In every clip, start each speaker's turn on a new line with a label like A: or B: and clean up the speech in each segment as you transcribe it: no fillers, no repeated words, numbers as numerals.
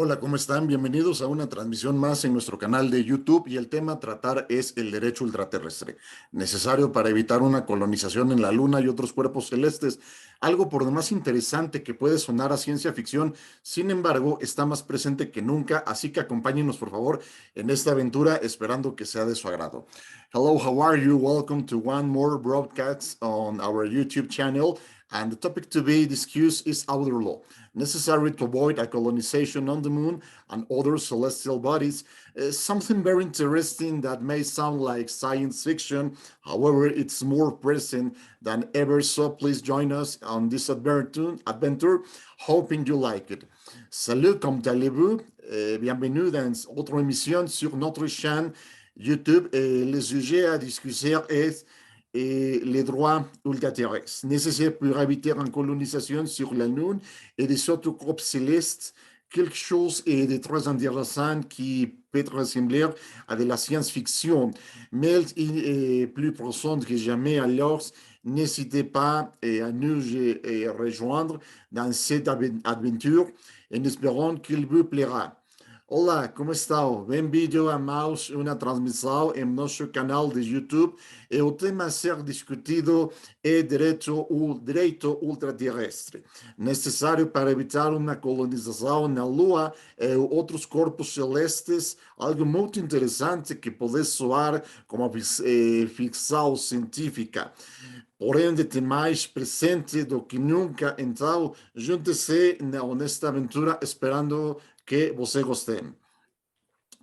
A: Hola, ¿cómo están? Bienvenidos a una transmisión más en nuestro canal de YouTube y el tema a tratar es el derecho ultraterrestre, necesario para evitar una colonización en la Luna y otros cuerpos celestes. Algo por demás interesante que puede sonar a ciencia ficción, sin embargo, está más presente que nunca, así que acompáñenos por favor en esta aventura, esperando que sea de su agrado. Hello, how are you? Welcome to one more broadcast on our YouTube channel, and the topic to be discussed is outer law. Necessary to avoid a colonization on the moon and other celestial bodies. Something very interesting that may sound like science fiction, however, it's more present than ever, so please join us on this adventure, hoping you like it. Salut, comme allez-vous? Bienvenue dans autre émission sur notre chaîne YouTube. Le sujet à discuter est les droits ultraterrestres nécessaires pour éviter une colonisation sur la Lune et des autres corps célestes, quelque chose de très intéressant qui peut ressembler à de la science-fiction, mais il est plus profond que jamais. Alors, n'hésitez pas à nous rejoindre dans cette aventure en espérant qu'il vous plaira. Olá, como estão? Bem-vindo a mais uma transmissão em nosso canal de YouTube. E o tema a ser discutido é direito ultraterrestre, necessário para evitar uma colonização na Lua e outros corpos celestes, algo muito interessante que pode soar como ficção científica. Porém, de mais presente do que nunca. Então, junte-se nesta aventura esperando que você goste.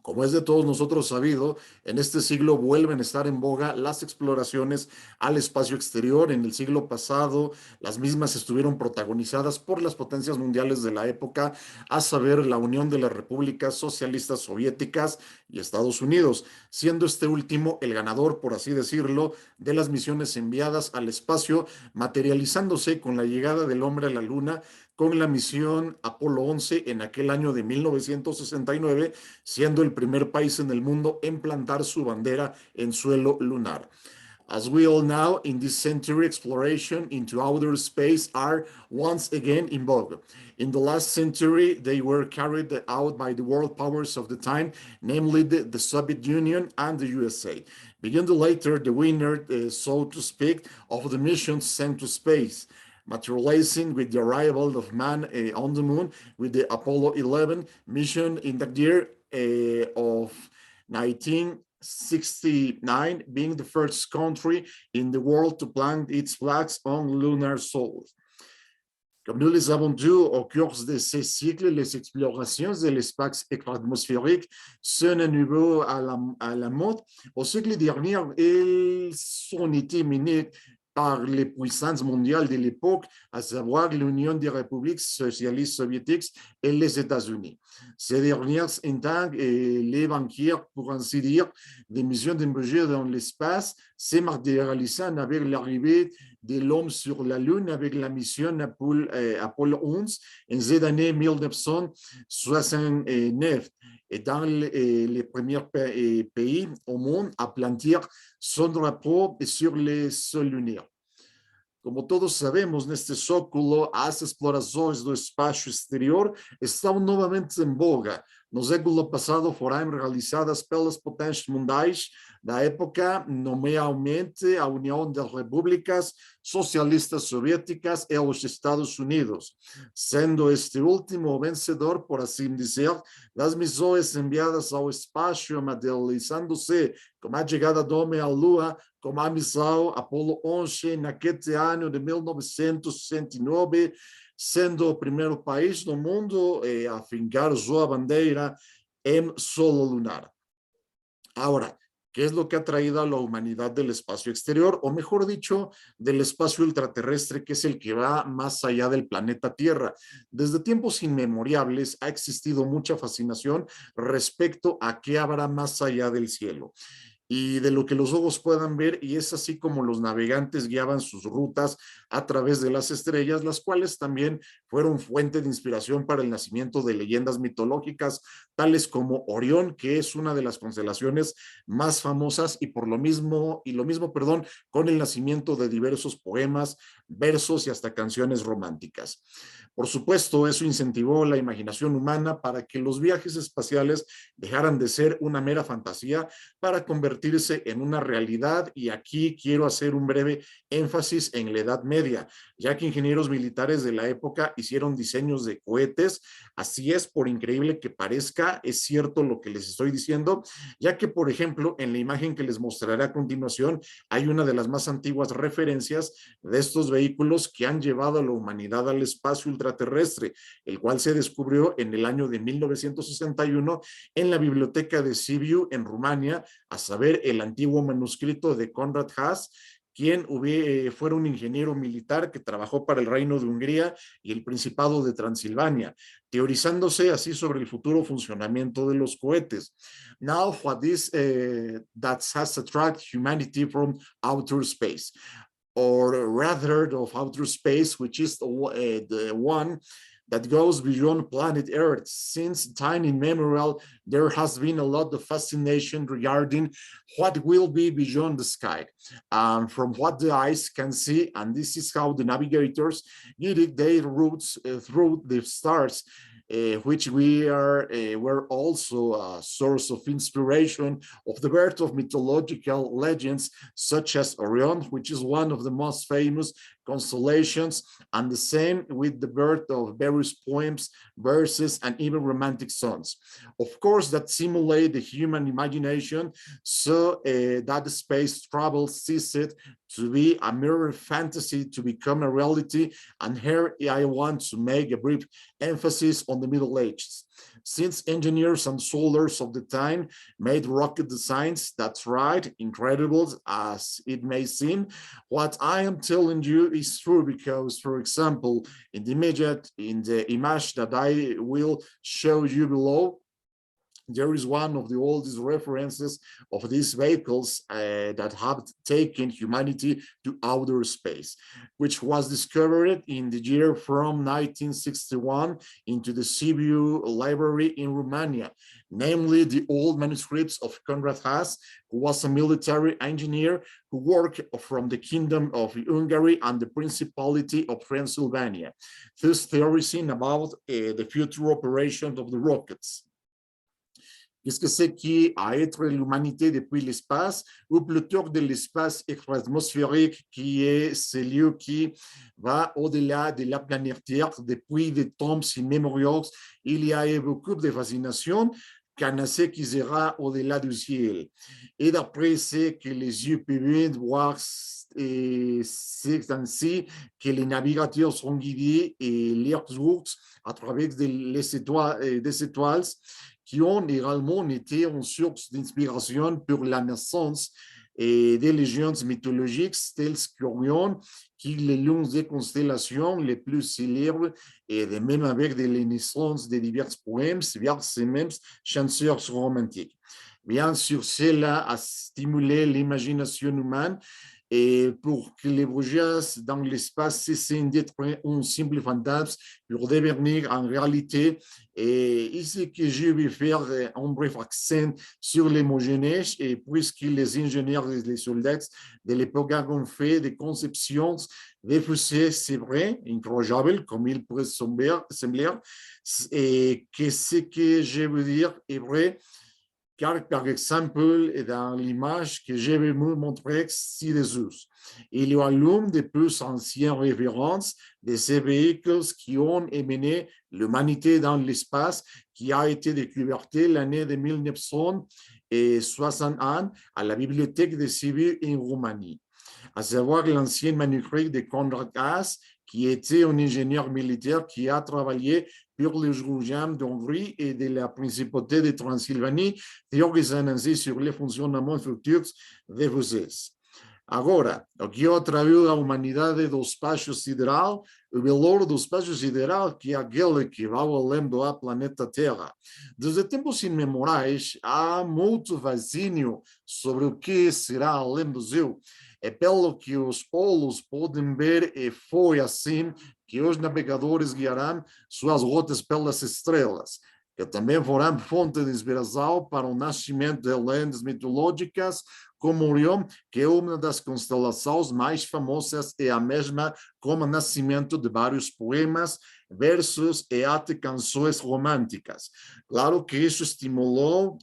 A: Como es de todos nosotros sabido, en este siglo vuelven a estar en boga las exploraciones al espacio exterior. En el siglo pasado, las mismas estuvieron protagonizadas por las potencias mundiales de la época, a saber, la Unión de las Repúblicas Socialistas Soviéticas y Estados Unidos, siendo este último el ganador, por así decirlo, de las misiones enviadas al espacio, materializándose con la llegada del hombre a la Luna, con la misión Apolo 11 en aquel año de 1969, siendo el primer país en el mundo en plantar su bandera en suelo lunar. As we all know, in this century, exploration into outer space are once again in vogue. In the last century, they were carried out by the world powers of the time, namely the Soviet Union and the USA. Beginning later, the winner, so to speak, of the missions sent to space, materializing with the arrival of man on the moon with the Apollo 11 mission in the year of 1969, being the first country in the world to plant its flags on lunar soil. Comme nous les avons dit au cours de ces cycles, les explorations de l'espace atmosphérique sont à nouveau à la mode. Au siècle dernier, elles ont été menées par les puissances mondiales de l'époque, à savoir l'Union des républiques socialistes soviétiques et les États-Unis. Ces dernières intègrent les banquiers, pour ainsi dire, des missions d'envoyer dans l'espace, se matérialisant avec l'arrivée de l'homme sur la Lune avec la mission Apollo 11 en cette année 1969. Et dans les premiers pays au monde à planter son drapeau sur le sol lunar. Como todos sabemos, neste século, as explorações do espaço exterior estão novamente em voga. No século passado foram realizadas pelas potências mundiais da época, nomeadamente a União das Repúblicas Socialistas Soviéticas e os Estados Unidos, sendo este último o vencedor, por assim dizer, das missões enviadas ao espaço, materializando-se com a chegada do homem à Lua, com a missão Apolo 11 naquele ano de 1969, sendo o primeiro país do mundo a fincar sua bandeira en solo lunar. Ahora, ¿qué es lo que ha traído a la humanidad del espacio exterior? O mejor dicho, del espacio ultraterrestre, que es el que va más allá del planeta Tierra. Desde tiempos inmemorables ha existido mucha fascinación respecto a qué habrá más allá del cielo. y de lo que los ojos puedan ver, y es así como los navegantes guiaban sus rutas a través de las estrellas, las cuales también fueron fuente de inspiración para el nacimiento de leyendas mitológicas, tales como Orión, que es una de las constelaciones más famosas, y lo mismo, perdón, con el nacimiento de diversos poemas, versos y hasta canciones románticas. Por supuesto, eso incentivó la imaginación humana para que los viajes espaciales dejaran de ser una mera fantasía para convertirse en una realidad, y aquí quiero hacer un breve énfasis en la Edad Media, ya que ingenieros militares de la época hicieron diseños de cohetes. Así es, por increíble que parezca, es cierto lo que les estoy diciendo, ya que, por ejemplo, en la imagen que les mostraré a continuación, hay una de las más antiguas referencias de estos vehículos que han llevado a la humanidad al espacio ultraterrestre, el cual se descubrió en el año de 1961 en la biblioteca de Sibiu, en Rumania, a saber, el antiguo manuscrito de Conrad Haas, quien fuera un ingeniero militar que trabajó para el Reino de Hungría y el Principado de Transilvania, teorizándose así sobre el futuro funcionamiento de los cohetes. Now, what is that has attracted humanity from outer space, or rather of outer space, which is the one that goes beyond planet Earth. Since time immemorial, there has been a lot of fascination regarding what will be beyond the sky. From what the eyes can see, and this is how the navigators guided their routes through the stars, which were also a source of inspiration of the birth of mythological legends such as Orion, which is one of the most famous constellations, and the same with the birth of various poems, verses, and even romantic songs. Of course, that simulate the human imagination, so that space travel ceased to be a mere fantasy to become a reality. And here I want to make a brief emphasis on the Middle Ages. Since engineers and soldiers of the time made rocket designs, that's right, incredible as it may seem, what I am telling you is true, because, for example, in the image that I will show you below, there is one of the oldest references of these vehicles that have taken humanity to outer space, which was discovered in the year from 1961 into the Sibiu library in Romania, namely the old manuscripts of Conrad Haas, who was a military engineer who worked from the Kingdom of Hungary and the Principality of Transylvania, thus theorizing about the future operations of the rockets. Qu'est-ce que c'est qui a être l'humanité depuis l'espace, ou plutôt de l'espace extra-atmosphérique, qui est ce lieu qui va au-delà de la planète Terre depuis des temps immémoriaux. Il y a eu beaucoup de fascination qu'en ce qui sera au-delà du ciel. Et d'après ce que les yeux peuvent voir, c'est ainsi que les navigateurs sont guidés et leurs routes à travers des étoiles qui ont également été une source d'inspiration pour la naissance des légendes mythologiques telles qu'Orion, qui est l'une des constellations les plus célèbres, et de même avec les naissances de divers poèmes, vers même chansons romantiques. Bien sûr, cela a stimulé l'imagination humaine, et pour que les voyages dans l'espace cessent d'être un simple fantasme pour devenir en réalité. Et ici que je vais faire un bref accent sur l'homogénéité, et puisque les ingénieurs et les soldats de l'époque ont fait des conceptions des fusées, c'est vrai, incroyables, comme il pourrait sembler, et que ce que je veux dire est vrai, car, par exemple, dans l'image que je vais vous montrer ci-dessous, il y a l'une des plus anciennes références de ces véhicules qui ont émené l'humanité dans l'espace, qui a été découverte l'année de 1961 à la bibliothèque de Sibiu en Roumanie, à savoir l'ancien manuscrit de Conrad Haas, qui était un ingénieur militaire qui a travaillé pour les royaumes d'Hongrie et de la Principauté de Transylvanie, théorisant ainsi sur le fonctionnement futur des fusées. Agora, o que atraiu a humanidade do espaço sideral, o valor do espaço sideral, que é aquele que vai além do planeta Terra. Desde tempos imemorais, há muito fascínio sobre o que será além do céu. É pelo que os polos podem ver, e foi assim que os navegadores guiarão suas rotas pelas estrelas, que também foram fonte de inspiração para o nascimento de lendas mitológicas, como Orion, que é uma das constelações mais famosas, e a mesma como nascimento de vários poemas, versos e até canções românticas. Claro que isso estimulou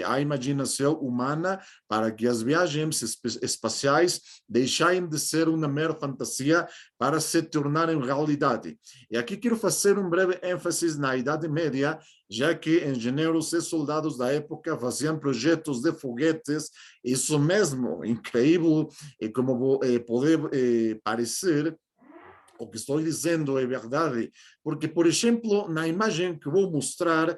A: a imaginação humana para que as viagens espaciais deixassem de ser uma mera fantasia para se tornarem realidade. E aqui quero fazer um breve ênfase na Idade Média, já que engenheiros e soldados da época faziam projetos de foguetes. Isso mesmo, incrível, e como pode parecer, o que estou dizendo é verdade, porque, por exemplo, na imagem que vou mostrar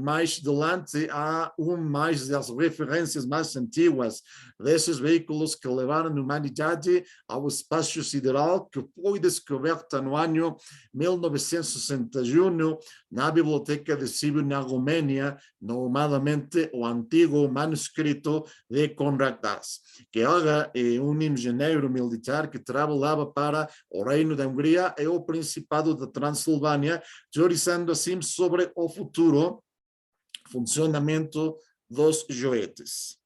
A: mais delante, há mais das referências mais antiguas desses veículos que levaram a humanidade ao espaço sideral, que foi descoberta no ano 1961 na Biblioteca de Sibiu, na Romênia, nomeadamente o antigo manuscrito de Konrad Dass, que era um engenheiro militar que trabalhava para o Reino da Hungria e o Principado da Transilvânia, teorizando assim sobre o futuro funcionamento dos joetes.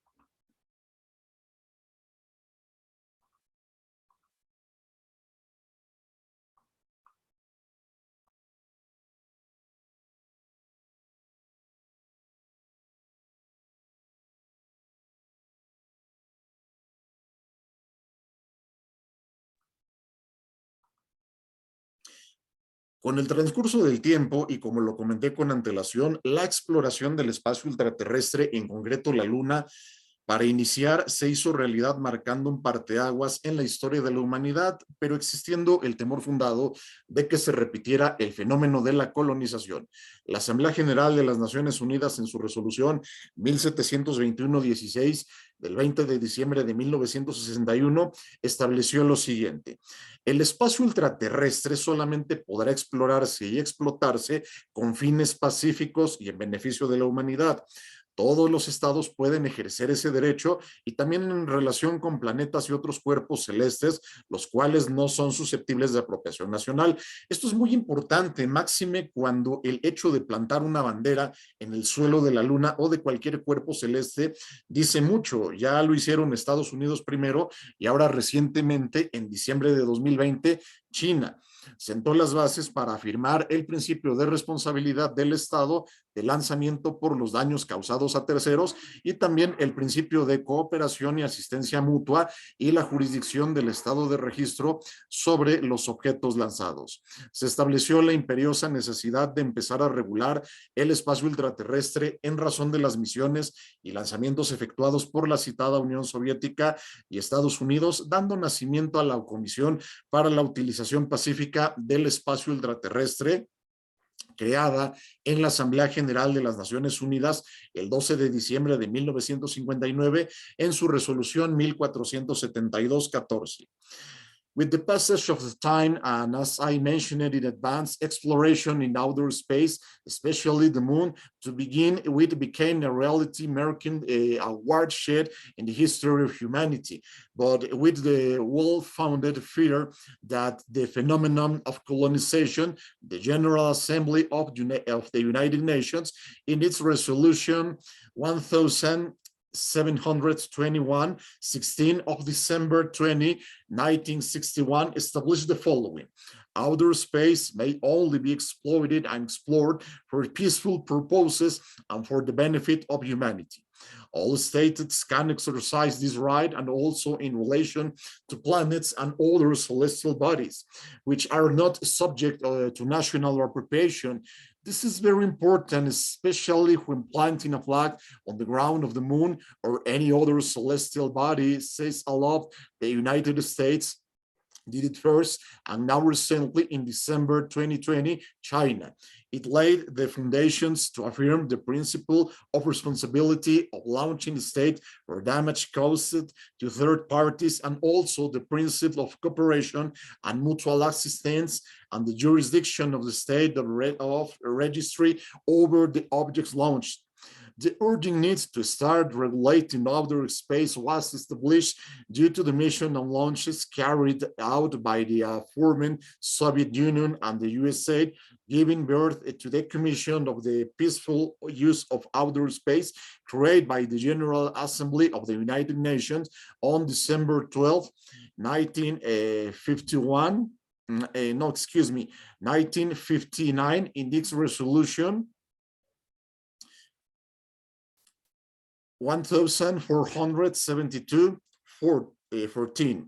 A: Con el transcurso del tiempo, y como lo comenté con antelación, la exploración del espacio ultraterrestre, en concreto la Luna, para iniciar, se hizo realidad marcando un parteaguas en la historia de la humanidad, pero existiendo el temor fundado de que se repitiera el fenómeno de la colonización. La Asamblea General de las Naciones Unidas, en su resolución 1721-16 del 20 de diciembre de 1961, estableció lo siguiente: el espacio ultraterrestre solamente podrá explorarse y explotarse con fines pacíficos y en beneficio de la humanidad. Todos los estados pueden ejercer ese derecho, y también en relación con planetas y otros cuerpos celestes, los cuales no son susceptibles de apropiación nacional. Esto es muy importante, máxime cuando el hecho de plantar una bandera en el suelo de la Luna o de cualquier cuerpo celeste dice mucho. Ya lo hicieron Estados Unidos primero, y ahora recientemente, en diciembre de 2020, China sentó las bases para afirmar el principio de responsabilidad del Estado de lanzamiento por los daños causados a terceros, y también el principio de cooperación y asistencia mutua y la jurisdicción del Estado de registro sobre los objetos lanzados. Se estableció la imperiosa necesidad de empezar a regular el espacio ultraterrestre en razón de las misiones y lanzamientos efectuados por la citada Unión Soviética y Estados Unidos, dando nacimiento a la Comisión para la Utilización Pacífica del Espacio Ultraterrestre, creada en la Asamblea General de las Naciones Unidas el 12 de diciembre de 1959 en su resolución 1472-14. With the passage of the time, and as I mentioned in advance, exploration in outer space, especially the moon, to begin with, became a reality, marking a watershed in the history of humanity. But with the well-founded fear that the phenomenon of colonization, the General Assembly of the United Nations, in its resolution 1721, 16 of December 20, 1961, established the following: outer space may only be exploited and explored for peaceful purposes and for the benefit of humanity. All states can exercise this right, and also in relation to planets and other celestial bodies, which are not subject to national appropriation. This is very important, especially when planting a flag on the ground of the moon or any other celestial body, says aloft the United States did it first, and now recently in December 2020, China. It laid the foundations to affirm the principle of responsibility of launching the state for damage caused to third parties, and also the principle of cooperation and mutual assistance and the jurisdiction of the state of registry over the objects launched. The urgent need to start regulating outer space was established due to the mission and launches carried out by the former Soviet Union and the USA, giving birth to the Commission of the Peaceful Use of Outer Space, created by the General Assembly of the United Nations on December 12, 1951. 1959, in its resolution 1472-14.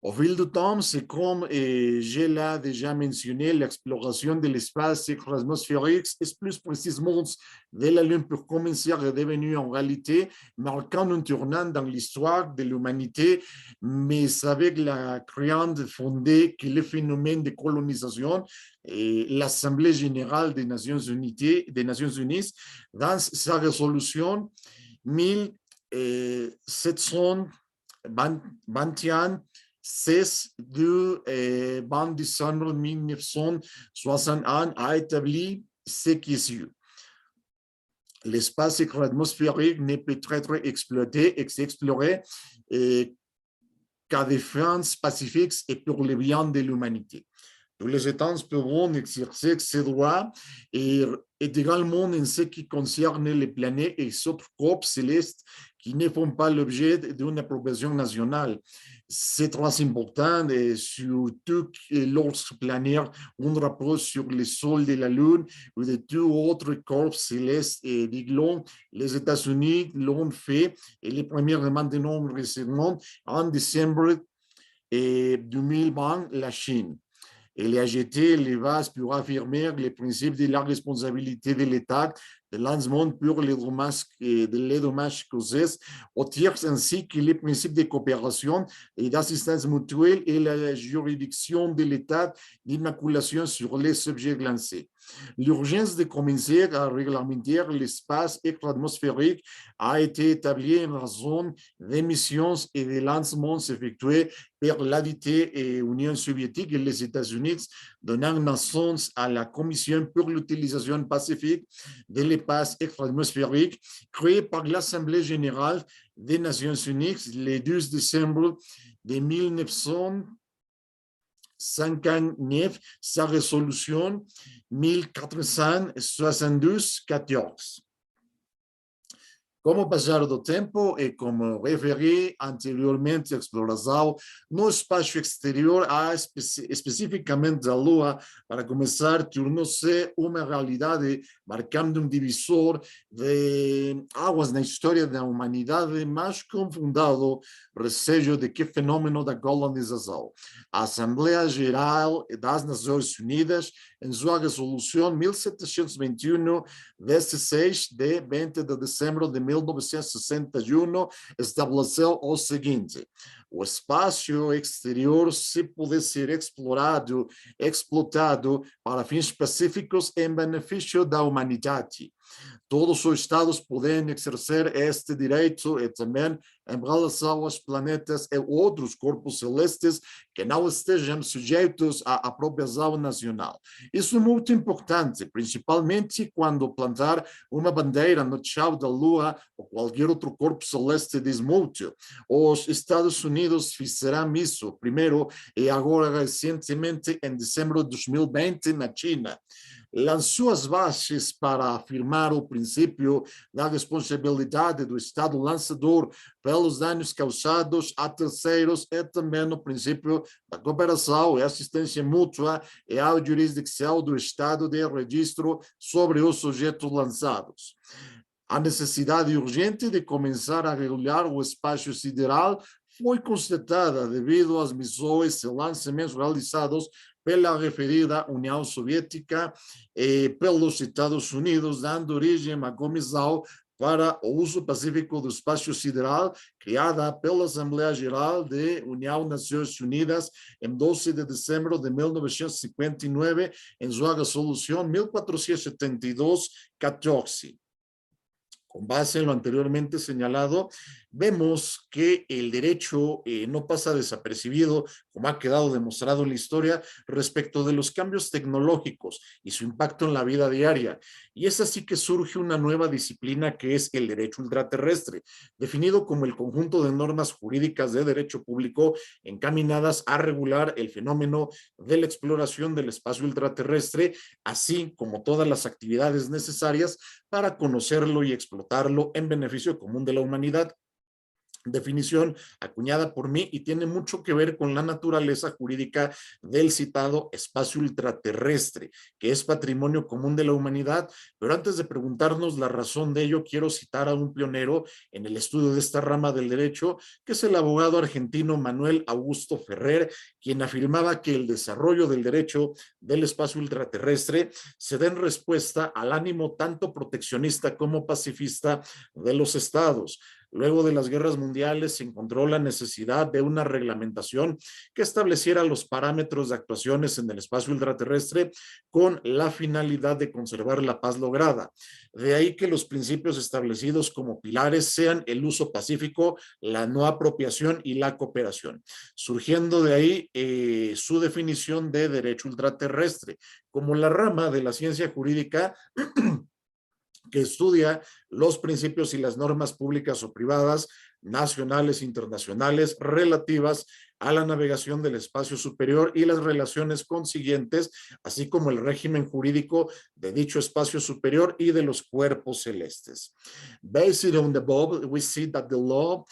A: Au fil du temps, c'est comme je l'ai déjà mentionné, l'exploration de l'espace atmosphérique, et plus précisément de la Lune, pour commencer, est devenue en réalité marquant un tournant dans l'histoire de l'humanité, mais avec la créance fondée que le phénomène de colonisation et l'Assemblée générale des Nations Unies, dans sa résolution 1721, 16 du 20 décembre 1961 a établi ce qui suit. L'espace atmosphérique ne peut être exploité et exploré qu'à des fins pacifiques et pour le bien de l'humanité. Tous les États pourront exercer ces droits et également en ce qui concerne les planètes et autres corps célestes qui ne font pas l'objet d'une approbation nationale. C'est très important, et surtout lorsque planer un rapport sur le sol de la Lune ou de tous autres corps célestes et dignes. Les États-Unis l'ont fait, et les premières maintenant récemment en décembre 2020, la Chine. Elle a jeté les bases pour affirmer les principes de la responsabilité de l'État, de lancement pour les dommages causés aux tiers, ainsi que les principes de coopération et d'assistance mutuelle et la juridiction de l'État d'immaculation sur les objets lancés. L'urgence de commencer à réglementer l'espace atmosphérique a été établie en raison des missions et des lancements effectués par l'ADT et l'Union soviétique et les États-Unis, donnant naissance à la Commission pour l'utilisation pacifique de l'espace atmosphérique, créée par l'Assemblée générale des Nations unies le 12 décembre de 1959, sa résolution 1472-14. Com o passar do tempo e como referi anteriormente a exploração no espaço exterior, especificamente a Lua, para começar, tornou-se uma realidade, marcando um divisor de águas na história da humanidade, mas com fundado receio de que fenômeno da colonização. A Assembleia Geral das Nações Unidas, em sua resolução 1721, 16 de 20 de dezembro de 1961, estabeleceu o seguinte: o espaço exterior, se puder ser explorado, explotado para fins pacíficos em benefício da humanidade. Todos os Estados podem exercer este direito e também em relação aos planetas e outros corpos celestes que não estejam sujeitos à apropriação nacional. Isso é muito importante, principalmente quando plantar uma bandeira no chão da Lua ou qualquer outro corpo celeste diz muito. Os Estados Unidos fizeram isso primeiro e agora recentemente em dezembro de 2020 na China. Lançou as bases para afirmar o princípio da responsabilidade do Estado lançador pelos danos causados a terceiros e também o princípio da cooperação e assistência mútua e a jurisdição do Estado de registro sobre os objetos lançados. A necessidade urgente de começar a regular o espaço sideral foi constatada devido às missões e lançamentos realizados pela referida União Soviética e pelos Estados Unidos, dando origem à Comissão para o uso pacífico do espaço sideral, criada pela Assembleia Geral da União das Nações Unidas em 12 de dezembro de 1959, em sua resolução 1472-14. Con base en lo anteriormente señalado, vemos que el derecho no pasa desapercibido, como ha quedado demostrado en la historia, respecto de los cambios tecnológicos y su impacto en la vida diaria. Y es así que surge una nueva disciplina que es el derecho ultraterrestre, definido como el conjunto de normas jurídicas de derecho público encaminadas a regular el fenómeno de la exploración del espacio ultraterrestre, así como todas las actividades necesarias para conocerlo y explotarlo en beneficio común de la humanidad. Definición acuñada por mí y tiene mucho que ver con la naturaleza jurídica del citado espacio ultraterrestre, que es patrimonio común de la humanidad. Pero antes de preguntarnos la razón de ello, quiero citar a un pionero en el estudio de esta rama del derecho, que es el abogado argentino Manuel Augusto Ferrer, quien afirmaba que el desarrollo del derecho del espacio ultraterrestre se da en respuesta al ánimo tanto proteccionista como pacifista de los estados. Luego de las guerras mundiales se encontró la necesidad de una reglamentación que estableciera los parámetros de actuaciones en el espacio ultraterrestre con la finalidad de conservar la paz lograda. De ahí que los principios establecidos como pilares sean el uso pacífico, la no apropiación y la cooperación. Surgiendo de ahí su definición de derecho ultraterrestre como la rama de la ciencia jurídica que estudia los principios y las normas públicas o privadas, nacionales e internacionales, relativas a la navegación del espacio superior y las relaciones consiguientes, así como el régimen jurídico de dicho espacio superior y de los cuerpos celestes. Based on the above, we see that the law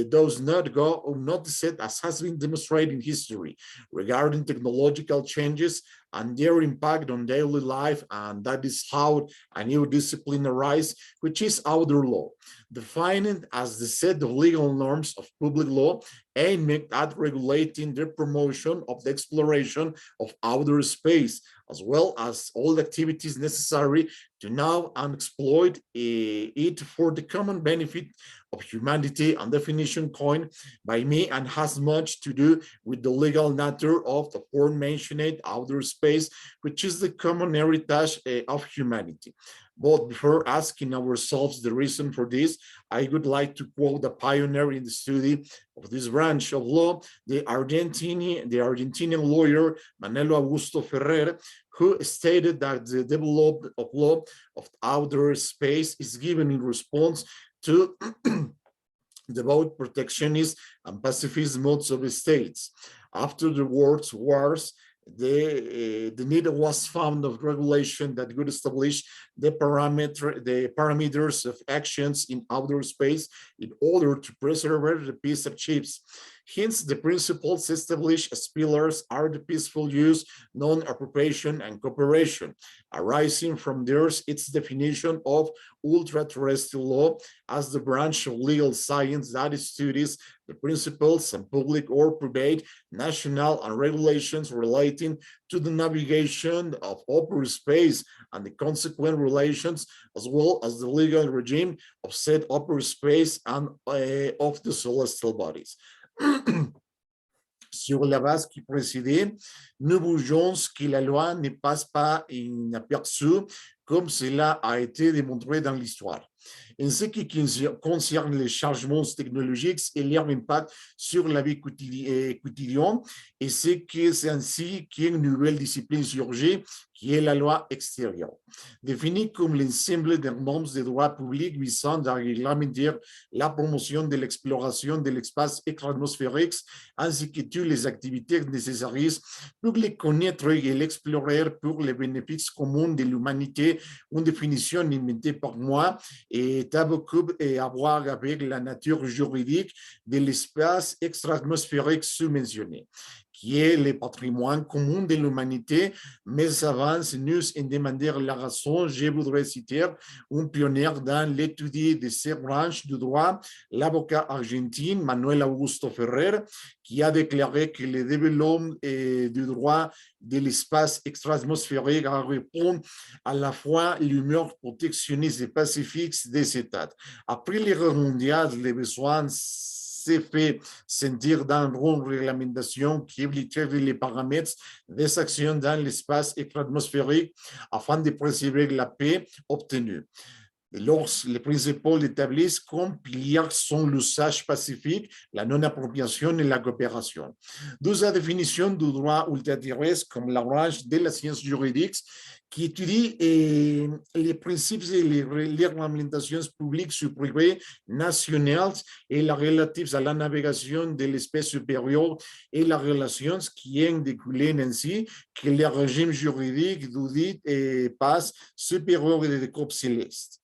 A: does not go unnoticed, as has been demonstrated in history, regarding technological changes and their impact on daily life, and that is how a new discipline arises, which is outer law, defined as the set of legal norms of public law aimed at regulating the promotion of the exploration of outer space, as well as all the activities necessary to know and exploit it for the common benefit of humanity, and definition coined by me and has much to do with the legal nature of the aforementioned outer space, which is the common heritage of humanity. But before asking ourselves the reason for this, I would like to quote a pioneer in the study of this branch of law, the Argentinian lawyer Manuel Augusto Ferrer, who stated that the development of law of outer space is given in response to the both protectionist and pacifist modes of the states. After the world's wars, the need was found of regulation that would establish the parameters of actions in outer space in order to preserve the peace of ships. Hence, the principles established as pillars are the peaceful use, non-appropriation, and cooperation. Arising from there's its definition of ultra-terrestrial law as the branch of legal science that studies the principles and public or private, national, and regulations relating to the navigation of upper space and the consequent relations, as well as the legal regime of said upper space and of the celestial bodies. Sur la base qui précédait, nous bougeons que la loi ne passe pas inaperçue comme cela a été démontré dans l'histoire. En ce qui concerne les changements technologiques et leur impact sur la vie quotidienne, et c'est ainsi qu'une nouvelle discipline surgit, qui est la loi extérieure. Définie comme l'ensemble des normes de droit public visant à réglementer la promotion de l'exploration de l'espace extra-atmosphérique, ainsi que toutes les activités nécessaires pour les connaître et l'explorer pour les bénéfices communs de l'humanité, une définition inventée par moi et a beaucoup à voir avec la nature juridique de l'espace extra-atmosphérique sous-mentionné,
B: qui est le patrimoine commun de l'humanité, mais avant nous en demander la raison, je voudrais citer un pionnier dans l'étude de ces branches du droit, l'avocat argentin Manuel Augusto Ferrer, qui a déclaré que le développement du droit de l'espace extra-atmosphérique répond à la fois l'humeur protectionniste et pacifique des États. Après les guerres mondiales, les besoins s'est fait sentir dans une réglementation qui obligeait les paramètres des actions dans l'espace extra-atmosphérique afin de préserver la paix obtenue. Lors, les principaux établissent comme piliers sont l'usage pacifique, la non-appropriation et la coopération. D'où la définition du droit ultraterrestre comme la branche de la science juridique qui étudie les principes et les réglementations publiques ou privées nationales et la relative à la navigation de l'espèce supérieure et la relation qui en découlent ainsi que le régime juridique du dit passe supérieur et des corps célestes.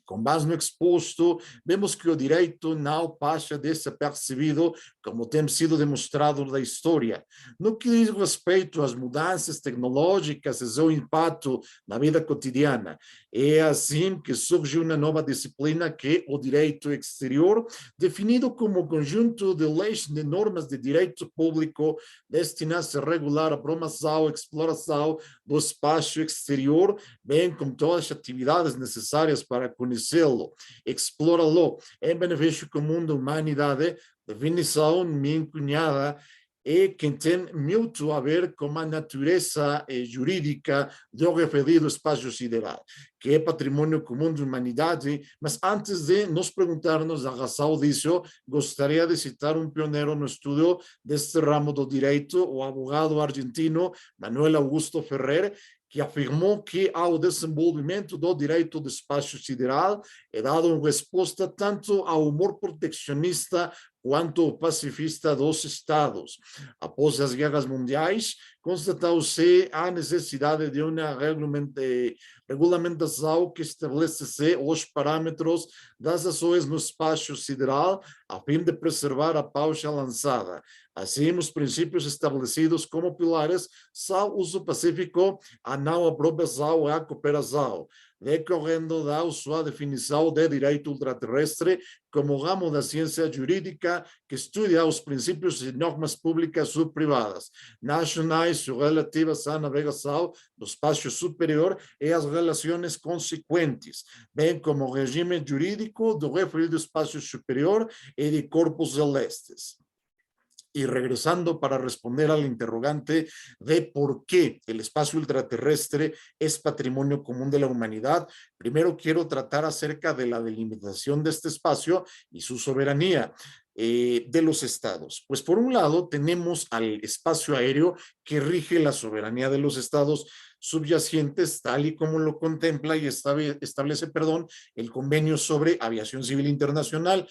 B: Com base no exposto, vemos que o direito não passa desapercebido, como tem sido demonstrado na história. No que diz respeito às mudanças tecnológicas e seu impacto na vida cotidiana, é assim que surge uma nova disciplina que é o direito exterior, definido como conjunto de leis e normas de direito público destinadas a regular a promoção e exploração do espaço exterior, bem como todas as atividades necessárias para conhecê-lo, explorá-lo em benefício comum da humanidade. Definição minha cunhada é que tem muito a ver com a natureza jurídica do referido espaço sideral, que é patrimônio comum da humanidade, mas antes de nos perguntarmos a razão disso, gostaria de citar um pioneiro no estudo deste ramo do direito, o advogado argentino Manuel Augusto Ferrer, que afirmou que ao desenvolvimento do direito do espaço sideral é dado uma resposta tanto ao humor proteccionista quanto pacifista dos Estados. Após as guerras mundiais, constatou-se a necessidade de uma regulamentação que estabelecesse os parâmetros das ações no espaço sideral a fim de preservar a paz lançada. Assim, os princípios estabelecidos como pilares são o uso pacífico, a não apropriação e a cooperação, decorrendo da sua definição de direito ultraterrestre como ramo da ciência jurídica que estuda os princípios e normas públicas ou privadas, nacionais ou relativas à navegação do espaço superior e às relações consequentes, bem como o regime jurídico do referido espaço superior e de corpos celestes. Y regresando para responder al interrogante de por qué el espacio ultraterrestre es patrimonio común de la humanidad, primero quiero tratar acerca de la delimitación de este espacio y su soberanía de los estados. Pues por un lado tenemos al espacio aéreo que rige la soberanía de los estados subyacentes, tal y como lo contempla y establece, el Convenio sobre Aviación Civil Internacional.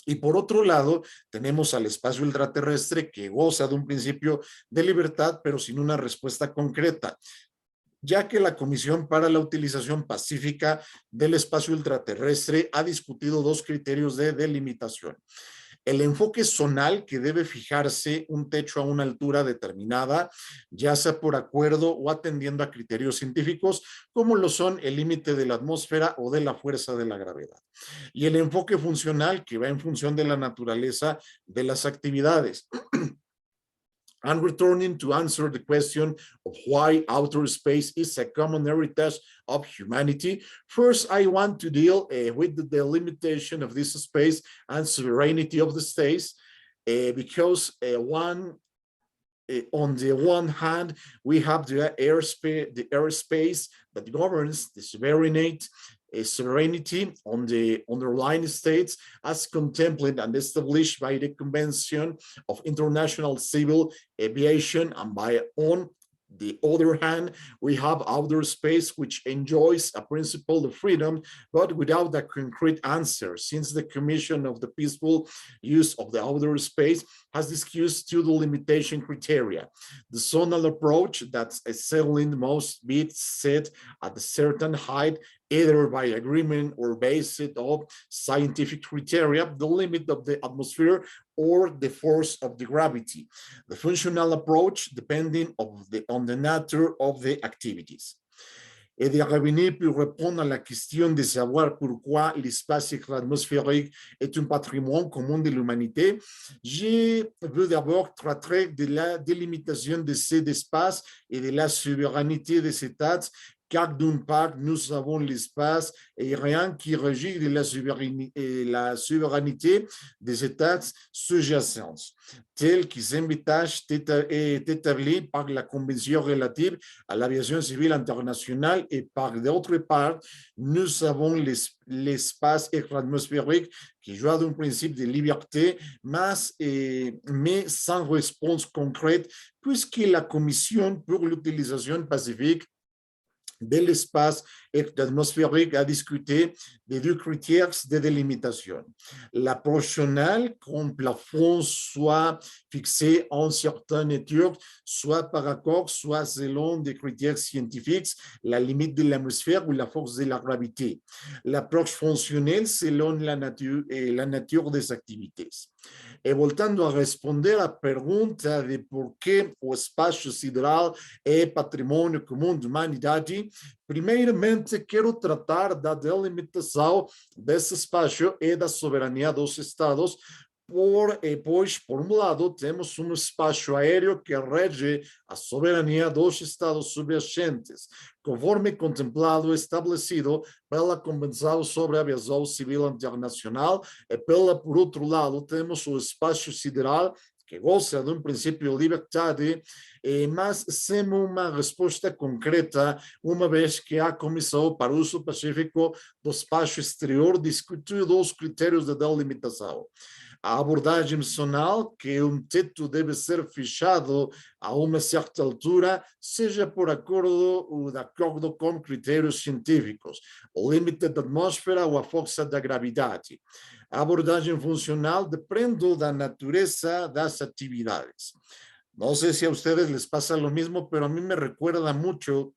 B: Y por otro lado, tenemos al espacio ultraterrestre que goza de un principio de libertad, pero sin una respuesta concreta, ya que la Comisión para la Utilización Pacífica del Espacio Ultraterrestre ha discutido dos criterios de delimitación. El enfoque zonal, que debe fijarse un techo a una altura determinada, ya sea por acuerdo o atendiendo a criterios científicos, como lo son el límite de la atmósfera o de la fuerza de la gravedad. Y el enfoque funcional, que va en función de la naturaleza de las actividades. And returning to answer the question of why outer space is a common heritage of humanity, first I want to deal with the delimitation of this space and sovereignty of the states, because on the one hand, we have the airspace that governs the sovereignty on the underlying states as contemplated and established by the Convention of International Civil Aviation, and on the other hand, we have outer space, which enjoys a principle of freedom, but without a concrete answer, since the Commission of the Peaceful Use of the Outer Space has discussed two delimitation criteria. The zonal approach, that a settling must be set at a certain height either by agreement or based on scientific criteria, the limit of the atmosphere or the force of the gravity. The functional approach depending on the nature of the activities. Et de revenir pour répondre à la question de savoir pourquoi l'espace extra-atmosphérique est un patrimoine commun de l'humanité, je veux d'abord traiter de la délimitation de cet espace et de la souveraineté de cet État, car d'une part, nous avons l'espace et rien qui régit de la souveraineté des États sous-jacents, tel qu'ils est établi par la Convention relative à l'aviation civile internationale et par d'autre part, nous avons l'espace extra-atmosphérique qui joue d'un principe de liberté, mais sans réponse concrète, puisque la Commission pour l'utilisation pacifique de l'espace atmosphérique a discuté des deux critères de délimitation. L'approche nationale, comme plafond, soit fixé en certaines études, soit par accord, soit selon des critères scientifiques, la limite de l'atmosphère ou la force de la gravité. L'approche fonctionnelle selon la nature des activités. E voltando a responder a pergunta de por que o espaço sideral é patrimônio comum da humanidade, primeiramente quero tratar da delimitação desse espaço e da soberania dos Estados, pois, por um lado, temos um espaço aéreo que rege a soberania dos Estados subjacentes, conforme contemplado e estabelecido pela Convenção sobre a Aviação Civil Internacional, e por outro lado, temos o espaço sideral, que goza de um princípio de liberdade, mas sem uma resposta concreta, uma vez que a Comissão para o Uso Pacífico do Espaço Exterior discutiu os critérios de delimitação. A abordagem nacional, que um teto deve ser fechado a uma certa altura, seja por acordo ou de acordo com critérios científicos, o limite da atmosfera ou a força da gravidade. A abordagem funcional depende da natureza das atividades. No sé si a ustedes les pasa lo mismo, pero a mí me recuerda mucho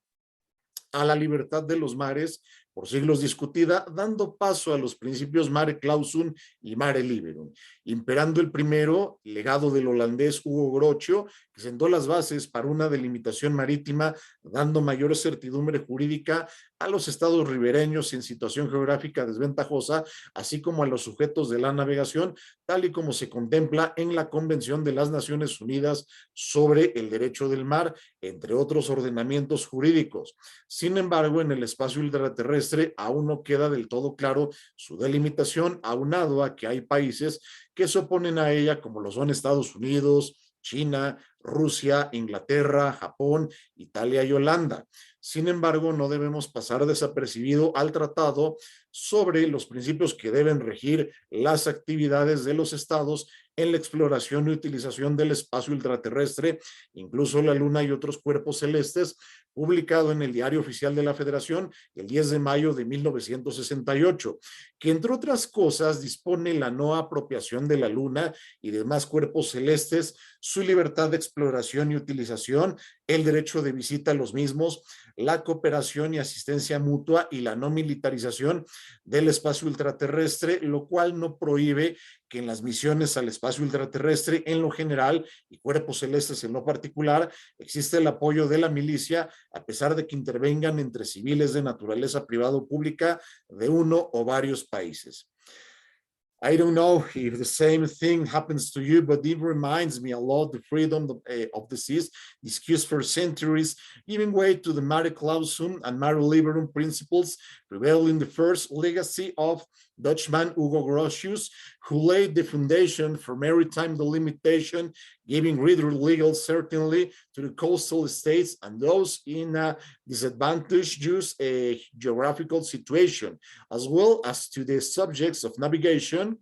B: a la libertad de los mares, por siglos discutida, dando paso a los principios mare clausum y mare liberum, imperando el primero, legado del holandés Hugo Grocio, que sentó las bases para una delimitación marítima, dando mayor certidumbre jurídica a los estados ribereños en situación geográfica desventajosa, así como a los sujetos de la navegación, tal y como se contempla en la Convención de las Naciones Unidas sobre el Derecho del Mar, entre otros ordenamientos jurídicos. Sin embargo, en el espacio ultraterrestre aún no queda del todo claro su delimitación, aunado a que hay países que se oponen a ella, como lo son Estados Unidos, China, Rusia, Inglaterra, Japón, Italia y Holanda. Sin embargo, no debemos pasar desapercibido al tratado sobre los principios que deben regir las actividades de los estados en la exploración y utilización del espacio ultraterrestre, incluso la Luna y otros cuerpos celestes, publicado en el Diario Oficial de la Federación el 10 de mayo de 1968, que entre otras cosas dispone la no apropiación de la Luna y demás cuerpos celestes, su libertad de exploración y utilización, el derecho de visita a los mismos, la cooperación y asistencia mutua y la no militarización del espacio ultraterrestre, lo cual no prohíbe que en las misiones al espacio ultraterrestre en lo general y cuerpos celestes en lo particular existe el apoyo de la milicia a pesar de que intervengan entre civiles de naturaleza privada o pública de uno o varios países. I don't know if the same thing happens to you, but it reminds me a lot the freedom of the seas, discussed for centuries, giving way to the mare clausum and mare liberum principles prevailing the first legacy of Dutchman Hugo Grotius, who laid the foundation for maritime delimitation, giving greater legal certainty to the coastal states and those in a disadvantaged geographical situation, as well as to the subjects of navigation,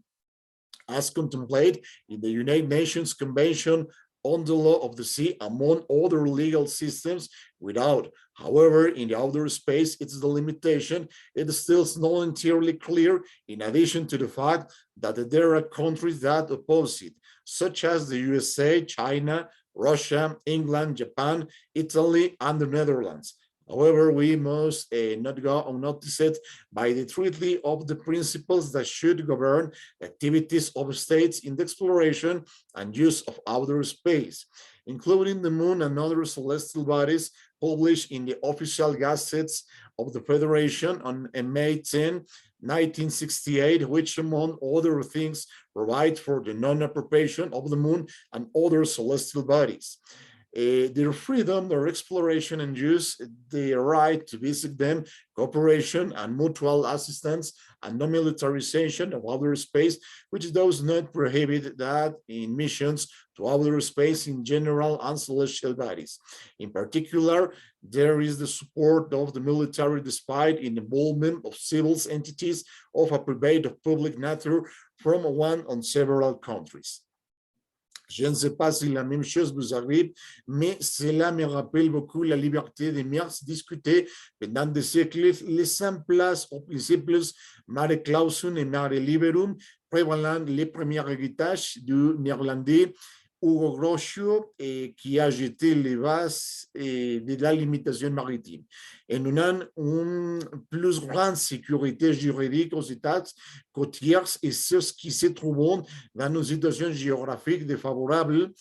B: as contemplated in the United Nations Convention on the Law of the Sea, among other legal systems, without, however, in the outer space, it's the limitation. It is still not entirely clear, in addition to the fact that there are countries that oppose it, such as the USA, China, Russia, England, Japan, Italy, and the Netherlands. However, we must not go unnoticed by the treatment of the principles that should govern the activities of states in the exploration and use of outer space, including the moon and other celestial bodies published in the official gazettes of the Federation on May 10, 1968, which among other things provide for the non-appropriation of the moon and other celestial bodies. Their freedom, their exploration and use, the right to visit them, cooperation and mutual assistance, and non-militarization of outer space, which does not prohibit that in missions to outer space in general and celestial bodies. In particular, there is the support of the military despite in involvement of civil entities of a private or public nature from one on several countries. Je ne sais pas si la même chose vous arrive, mais cela me rappelle beaucoup la liberté de mœurs discutée pendant des siècles, les en place aux principes mare clausum et mare liberum, prévalant les premiers héritages du néerlandais Hugo Grocio, qui a jeté les bases de la limitation maritime. En donnant une plus grande sécurité juridique aux États côtiers et ceux qui se trouvent dans une situation géographique défavorable,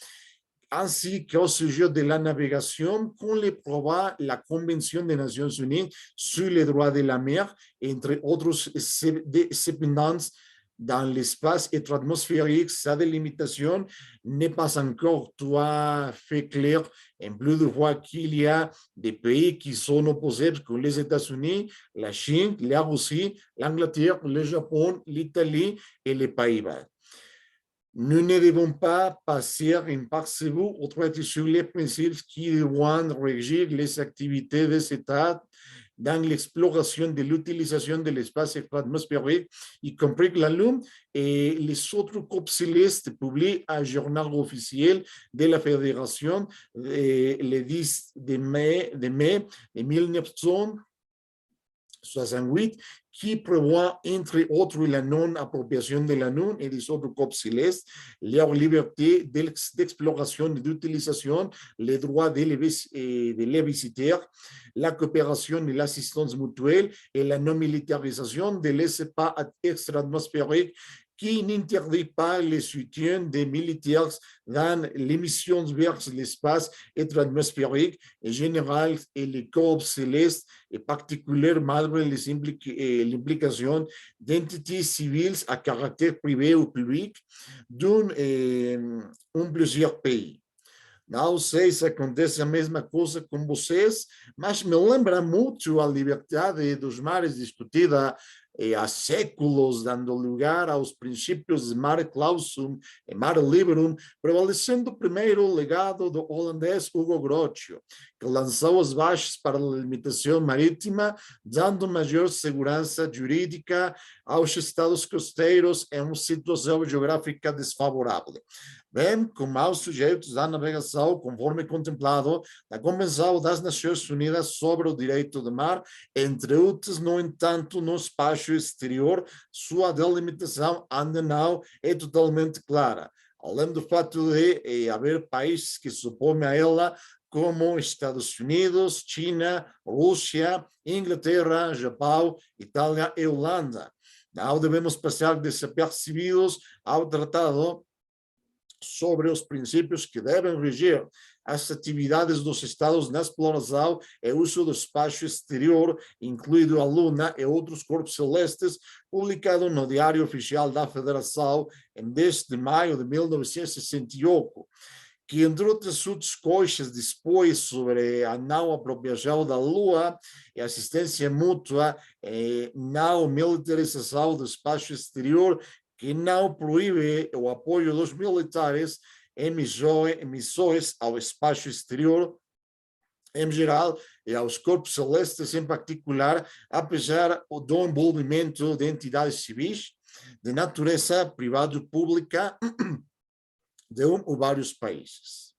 B: ainsi qu'au sujet de la navigation, qu'on le prévoit la Convention des Nations Unies sur les droits de la mer, entre autres dépendances dans l'espace atmosphérique. Sa délimitation n'est pas encore tout à fait claire. En plus de fois qu'il y a des pays qui sont opposés comme les États-Unis, la Chine, la Russie, l'Angleterre, le Japon, l'Italie et les Pays-Bas. Nous ne devons pas passer inaperçus au traité sur les principes qui doivent régir les activités des États dans l'exploration de l'utilisation de l'espace atmosphérique, y compris la Lune et les autres corps célestes publiés à journal officiel de la Fédération le 10 de mai de 1968, qui prévoit, entre autres, la non-appropriation de la Lune et des autres corps célestes, leur liberté d'exploration et d'utilisation, les droits de les visiter, la coopération et l'assistance mutuelle et la non-militarisation de l'espace extra-atmosphérique qui n'interdit pas le soutien des militaires dans les missions vers l'espace atmosphérique en général et les corps célestes, et particulièrement l'implication d'entités civiles à caractère privé ou public d'un ou plusieurs pays. Não sei se acontece a mesma coisa com vocês, mas me lembra muito a liberdade dos mares discutida há séculos, dando lugar aos princípios de mare clausum e mare liberum, prevalecendo primeiro o legado do holandês Hugo Grocio, que lançou as bases para a limitação marítima, dando maior segurança jurídica aos estados costeiros em uma situação geográfica desfavorável, bem como aos sujeitos da navegação, conforme contemplado na Convenção das Nações Unidas sobre o Direito do Mar, entre outros. No entanto, no espaço exterior, sua delimitação ainda não é totalmente clara, além do fato de haver países que se opõem a ela, como Estados Unidos, China, Rússia, Inglaterra, Japão, Itália e Holanda. Não devemos passar desapercebidos ao tratado sobre os princípios que devem regir as atividades dos Estados na exploração e uso do espaço exterior, incluído a Luna e outros corpos celestes, publicado no Diário Oficial da Federação em 10 de maio de 1968, que, entre outras coisas, dispõe sobre a não apropriação da Lua e assistência mútua e não militarização do espaço exterior, que não proíbe o apoio dos militares emissores ao espaço exterior em geral e aos corpos celestes em particular, apesar do envolvimento de entidades civis de natureza privada ou pública de ou vários países.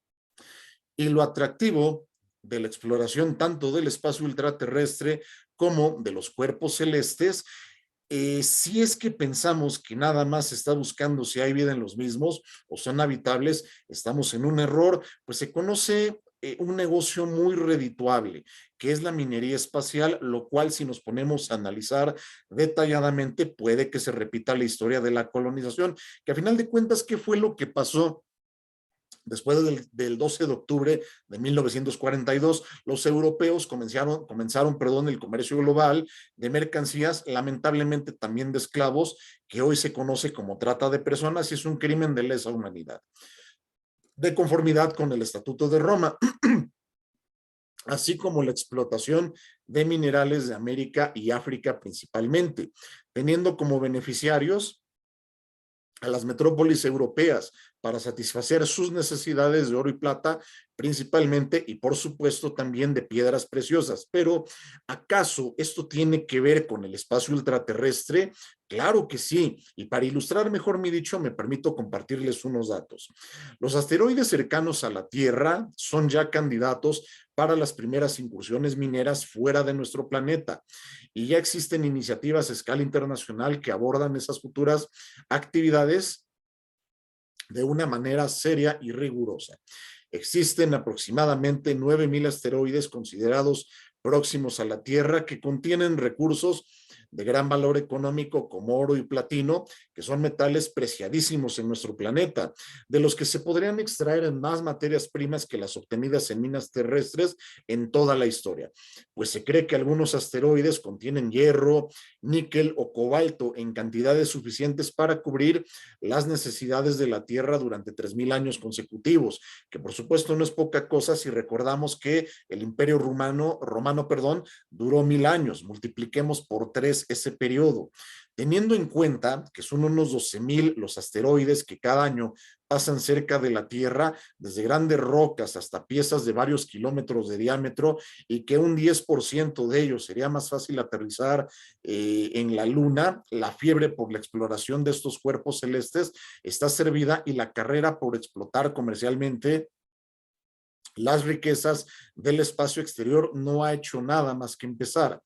B: Y lo atractivo de la exploración tanto del espacio ultraterrestre como de los cuerpos celestes, si es que pensamos que nada más se está buscando si hay vida en los mismos o son habitables, estamos en un error. Pues se conoce un negocio muy redituable, que es la minería espacial, lo cual si nos ponemos a analizar detalladamente puede que se repita la historia de la colonización, que a final de cuentas, ¿qué fue lo que pasó? Después del 12 de octubre de 1942, los europeos comenzaron el comercio global de mercancías, lamentablemente también de esclavos, que hoy se conoce como trata de personas y es un crimen de lesa humanidad, de conformidad con el Estatuto de Roma, así como la explotación de minerales de América y África principalmente, teniendo como beneficiarios a las metrópolis europeas para satisfacer sus necesidades de oro y plata principalmente y por supuesto también de piedras preciosas. Pero ¿acaso esto tiene que ver con el espacio ultraterrestre? Claro que sí, y para ilustrar mejor mi dicho me permito compartirles unos datos. Los asteroides cercanos a la Tierra son ya candidatos para las primeras incursiones mineras fuera de nuestro planeta y ya existen iniciativas a escala internacional que abordan esas futuras actividades de una manera seria y rigurosa. Existen aproximadamente 9,000 asteroides considerados próximos a la Tierra que contienen recursos de gran valor económico como oro y platino, que son metales preciadísimos en nuestro planeta, de los que se podrían extraer más materias primas que las obtenidas en minas terrestres en toda la historia. Pues se cree que algunos asteroides contienen hierro, níquel o cobalto en cantidades suficientes para cubrir las necesidades de la Tierra durante 3,000 años consecutivos, que por supuesto no es poca cosa si recordamos que el Imperio romano, duró 1,000 años. Multipliquemos por 3 ese periodo. Teniendo en cuenta que son unos 12,000 los asteroides que cada año pasan cerca de la Tierra, desde grandes rocas hasta piezas de varios kilómetros de diámetro, y que un 10% de ellos sería más fácil aterrizar en la Luna, la fiebre por la exploración de estos cuerpos celestes está servida y la carrera por explotar comercialmente las riquezas del espacio exterior no ha hecho nada más que empezar.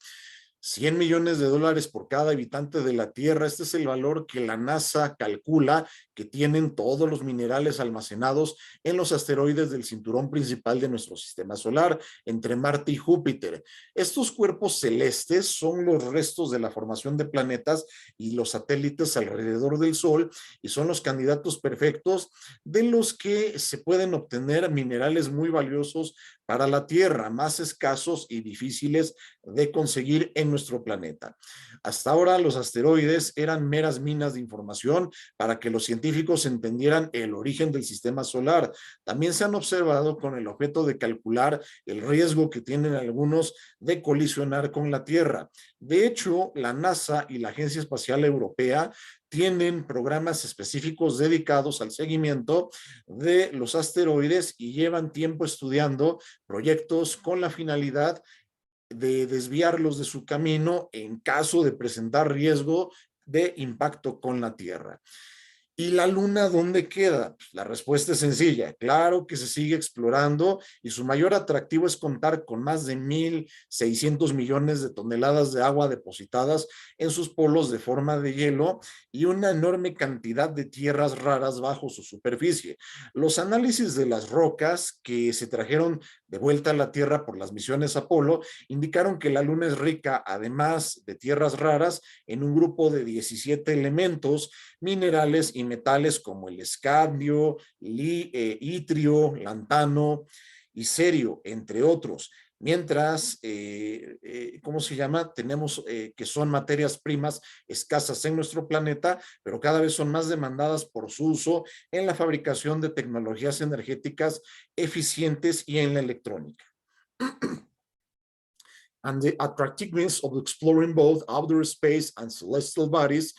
B: 100 millones de dólares por cada habitante de la Tierra. Este es el valor que la NASA calcula que tienen todos los minerales almacenados en los asteroides del cinturón principal de nuestro sistema solar, entre Marte y Júpiter. Estos cuerpos celestes son los restos de la formación de planetas y los satélites alrededor del Sol y son los candidatos perfectos de los que se pueden obtener minerales muy valiosos para la Tierra, más escasos y difíciles de conseguir en nuestro planeta. Hasta ahora los asteroides eran meras minas de información para que los científicos entendieran el origen del sistema solar. También se han observado con el objeto de calcular el riesgo que tienen algunos de colisionar con la Tierra. De hecho, la NASA y la Agencia Espacial Europea tienen programas específicos dedicados al seguimiento de los asteroides y llevan tiempo estudiando proyectos con la finalidad de desviarlos de su camino en caso de presentar riesgo de impacto con la Tierra. ¿Y la Luna dónde queda? Pues la respuesta es sencilla. Claro que se sigue explorando y su mayor atractivo es contar con más de 1,600 millones de toneladas de agua depositadas en sus polos de forma de hielo y una enorme cantidad de tierras raras bajo su superficie. Los análisis de las rocas que se trajeron de vuelta a la Tierra por las misiones Apolo indicaron que la Luna es rica, además de tierras raras, en un grupo de 17 elementos minerales y metales como el escandio, itrio, lantano y cerio, entre otros. Mientras, ¿cómo se llama? Tenemos que son materias primas escasas en nuestro planeta, pero cada vez son más demandadas por su uso en la fabricación de tecnologías energéticas eficientes y en la electrónica. And the attractiveness of exploring both outer space and celestial bodies,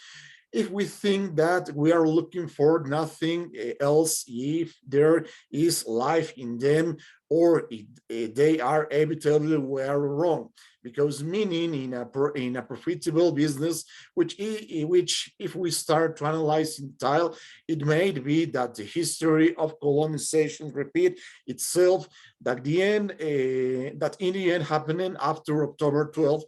B: if we think that we are looking for nothing else, if there is life in them, or they are evitably we are wrong, because meaning in a profitable business, which if we start to analyze in detail, it may be that the history of colonization repeat itself, that in the end happening after October 12th,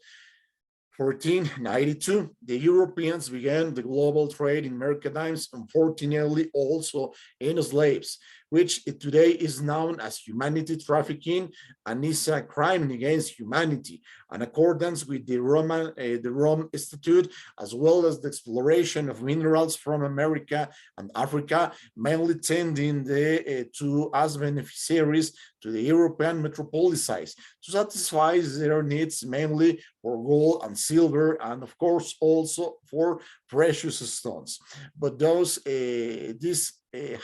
B: 1492, the Europeans began the global trade in merchandise, unfortunately also in slaves, which today is known as humanity trafficking and is a crime against humanity, in accordance with the Rome Statute, as well as the exploration of minerals from America and Africa, mainly tending to as beneficiaries to the European metropolises to satisfy their needs mainly for gold and silver, and of course also for precious stones. But these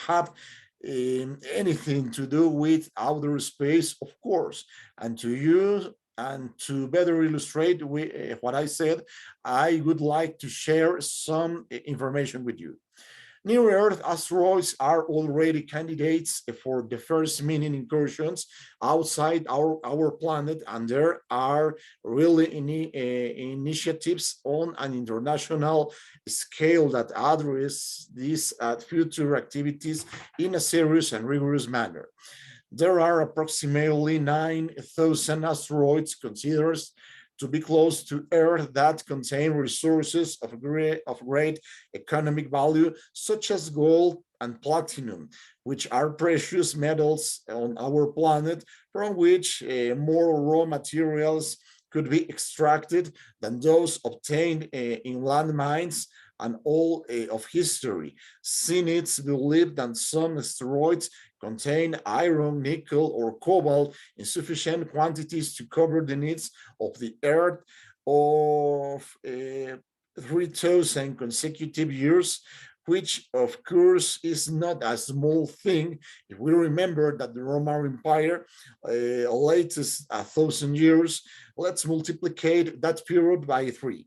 B: have anything to do with outer space, of course. And to better illustrate what I said, I would like to share some information with you. Near-Earth asteroids are already candidates for the first mini incursions outside our planet, and there are really initiatives on an international scale that address these future activities in a serious and rigorous manner. There are approximately 9,000 asteroids considered to be close to Earth that contain resources of great economic value, such as gold and platinum, which are precious metals on our planet, from which more raw materials could be extracted than those obtained in landmines and all of history. Since it's believed that some asteroids contain iron, nickel, or cobalt in sufficient quantities to cover the needs of the Earth of 3,000 consecutive years, which of course is not a small thing if we remember that the Roman Empire latest 1,000 years. Let's multiply that period by 3.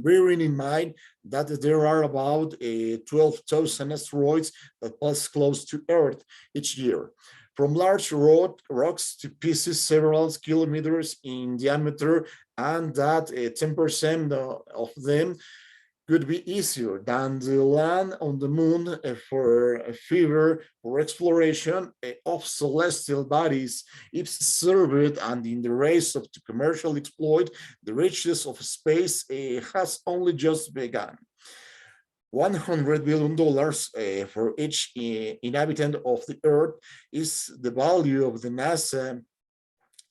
B: Bearing in mind that there are about 12,000 asteroids that pass close to Earth each year. From large rocks to pieces several kilometers in diameter, and that 10% of them could be easier than the land on the moon for a fever or exploration of celestial bodies if served, and in the race to commercial exploit the riches of space has only just begun. $100 billion for each inhabitant of the Earth is the value of the NASA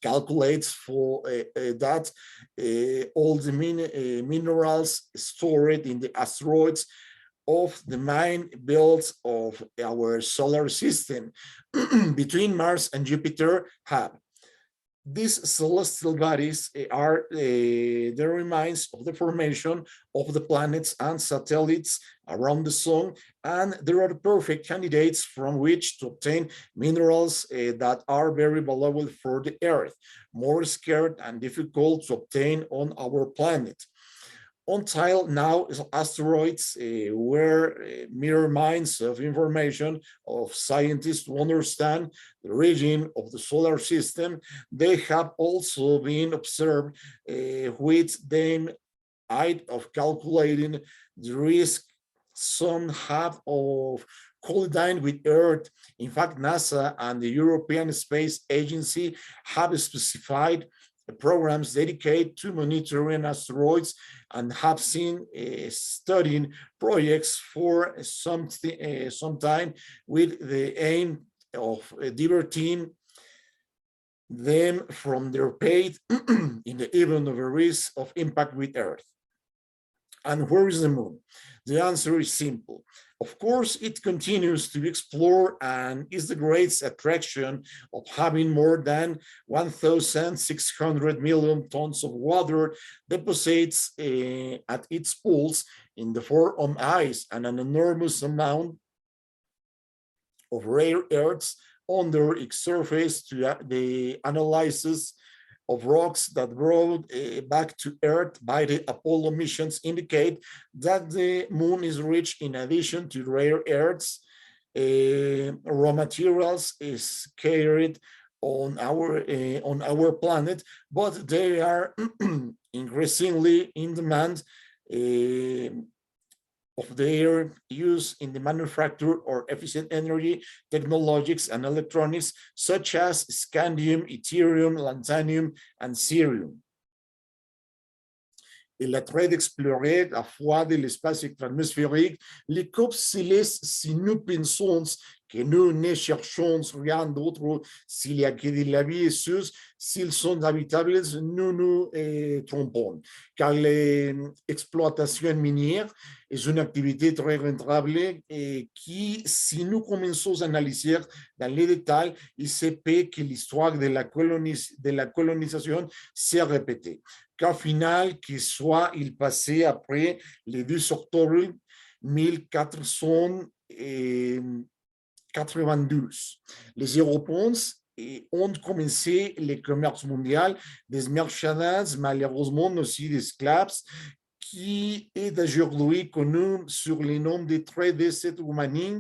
B: calculates for that all the minerals stored in the asteroids of the main belts of our solar system between Mars and Jupiter have. These celestial bodies are the remains of the formation of the planets and satellites around the sun, and there are perfect candidates from which to obtain minerals that are very valuable for the Earth, more scarce and difficult to obtain on our planet. Until now, asteroids were mere mines of information of scientists to understand the region of the solar system. They have also been observed with them aid of calculating the risk some have of colliding with Earth. In fact, NASA and the European Space Agency have specified programs dedicated to monitoring asteroids and have seen studying projects for some time with the aim of diverting them from their path in the event of a risk of impact with Earth. And where is the moon? The answer is simple. Of course, it continues to be explored and is the greatest attraction of having more than 1,600 million tons of water deposits at its poles in the form of ice, and an enormous amount of rare earths under its surface. To the analysis of rocks that brought back to Earth by the Apollo missions indicate that the moon is rich in addition to rare earths. Raw materials is carried on our planet, but they are increasingly in demand of their use in the manufacture or efficient energy technologies and electronics, such as scandium, yttrium, lanthanum, and cerium. et la traite d'explorer à fois de l'espace extra-atmosphérique, les corps célestes, si nous pensons que nous ne cherchons rien d'autre s'il y a que de la vie sur, s'ils sont habitables, nous nous trompons. Car l'exploitation minière est une activité très rentable et qui, si nous commençons à analyser dans les détails, il se peut que l'histoire de la colonisation s'est répétée. Qu'au final, qu'il soit il passé après le 2 octobre 1492. Les Européens ont commencé le commerce mondial des marchandises, malheureusement aussi d'esclaves, qui est aujourd'hui connu sur le nom de traite d'êtres humains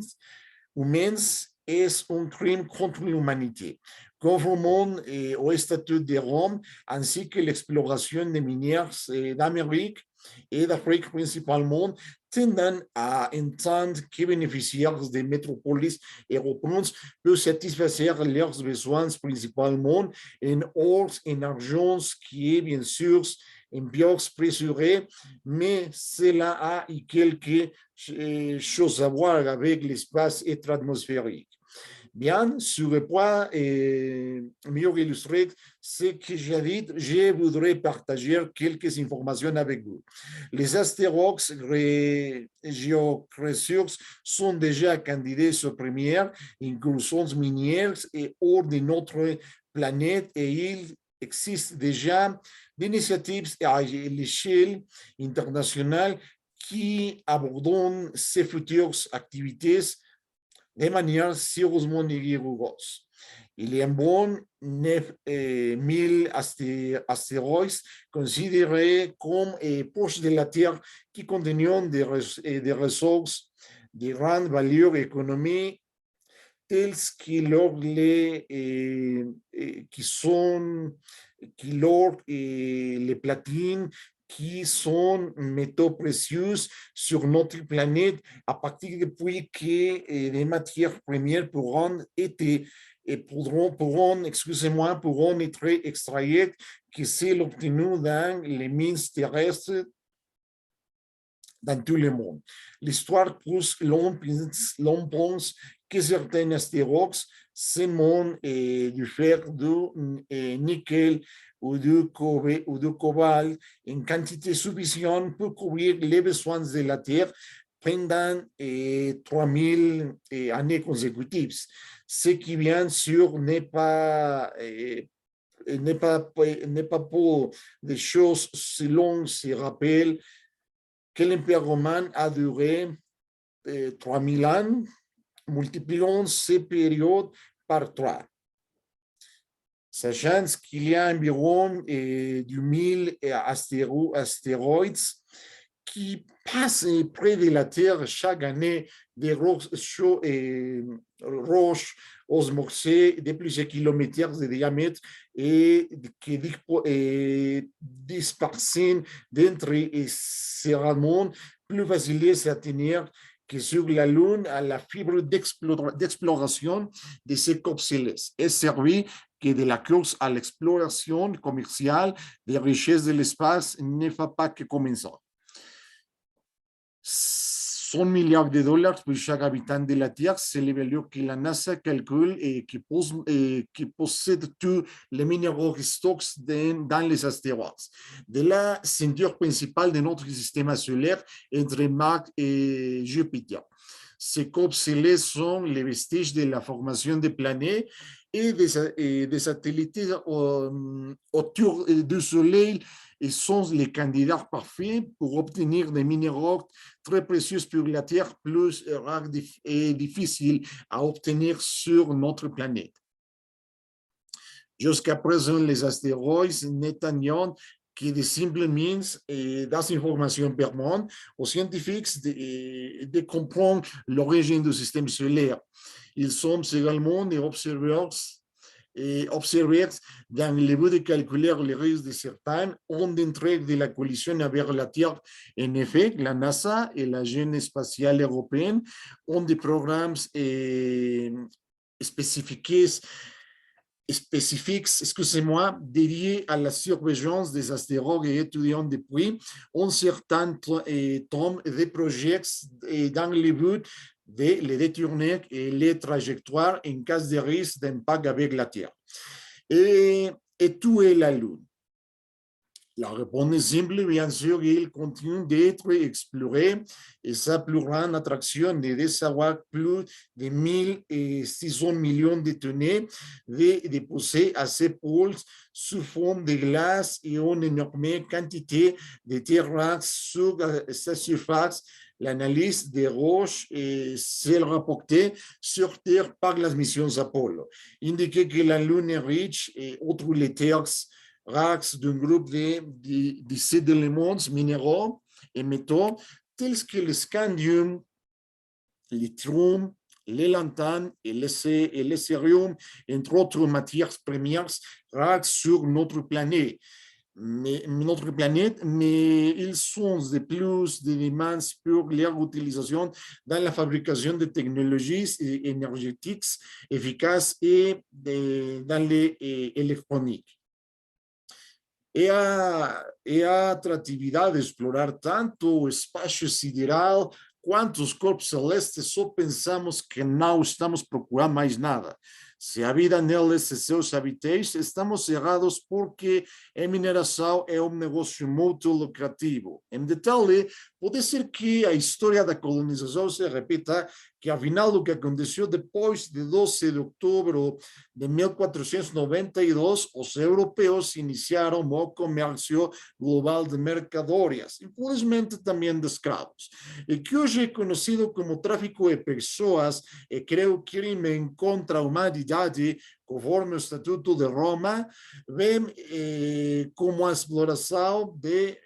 B: est un crime contre l'humanité. Conformément au statut de Rome, ainsi que l'exploration des minières d'Amérique et d'Afrique principalement, tendant à entendre que bénéficiaires des métropoles européennes peuvent satisfaire leurs besoins principalement en or, en argent, qui est bien sûr un bien précieux, mais cela a quelque chose à voir avec l'espace extra-atmosphérique. Bien, sur le point mieux illustrer ce que j'ai dit, je voudrais partager quelques informations avec vous. Les astéroïdes géocrétiques sont déjà candidats aux premières incursions minières et hors de notre planète et il existe déjà des initiatives à l'échelle internationale qui abordent ces futures activités de manière sérieusement rigoureuse. Il y a environ 9000 astéroïdes considérés comme proches de la Terre qui contiennent des ressources de grande valeur économique telles que l'or, les platines, qui sont métaux précieux sur notre planète à partir depuis que les matières premières pourront être extraites, que c'est obtenu dans les mines terrestres dans tout le monde. L'histoire pousse l'on pense que certains astéroïdes s'émanent du fer du nickel ou du cobalt en quantité suffisante pour couvrir les besoins de la Terre pendant 3000 années consécutives. Ce qui, bien sûr, n'est pas pour des choses selon se rappelle que l'Empire romain a duré 3000 ans, multiplions ces périodes par 3. Sachant qu'il y a environ 2000 astéroïdes qui passent près de la Terre chaque année, des roches osmosées de plusieurs kilomètres de diamètre et qui dispersent d'entre serrements plus faciles à tenir que sur la Lune à la fibre d'exploration de ces corps célestes est servi que de la course à l'exploration commerciale des richesses de l'espace ne fait pas que commencer. 100 milliards de dollars pour chaque habitant de la Terre, c'est le valeur que la NASA calcule et qui possède tous les minéraux stocks dans les astéroïdes. De la ceinture principale de notre système solaire entre Mars et Jupiter. Ces corps célestes sont les vestiges de la formation des planètes et des satellites autour du Soleil et sont les candidats parfaits pour obtenir des minéraux très précieux pour la Terre, plus rares et difficiles à obtenir sur notre planète. Jusqu'à présent, les astéroïdes n'étant que de simples mines et des informations permettent aux scientifiques de comprendre l'origine du système solaire. Ils sont également des observateurs dans le but de calculer les risques de certaines ondes d'entrée de la collision vers la Terre. En effet, la NASA et l'Agence spatiale européenne ont des programmes spécifiques spécifiques, excusez-moi, dédiés à la surveillance des astéroïdes et étudiant depuis un certain temps de projets dans le but de les détourner et les trajectoires en cas de risque d'impact avec la Terre. Et tout est la Lune. La réponse est simple, bien sûr, il continue d'être exploré et sa plus grande attraction est de savoir plus de 1600 millions de tonnes déposées à ces pôles sous forme de glace et une énorme quantité de terre rare sur sa surface. L'analyse des roches et celle rapportée sur Terre par las missions Apollo indique que la Lune est riche et outre les terres rares d'un groupe de 17 éléments minéraux et métaux tels que le scandium, le lithium, le lantane et le cérium, entre autres matières premières rares sur notre planète. Mais ils sont de plus de demandes pour leur utilisation dans la fabrication de technologies énergétiques efficaces et dans l'électronique. E a atratividade de explorar tanto o espaço sideral quanto os corpos celestes, só pensamos que não estamos procurando mais nada. Se a vida neles e seus habitantes, estamos errados porque a mineração é um negócio muito lucrativo. Em detalhe, pode ser que a história da colonização se repita, que afinal o que aconteceu depois de 12 de outubro de 1492, os europeus iniciaram o comércio global de mercadorias, infelizmente também de escravos, e que hoje é conhecido como tráfico de pessoas e creio crime contra a humanidade, conforme o Estatuto de Roma, vem como a exploração de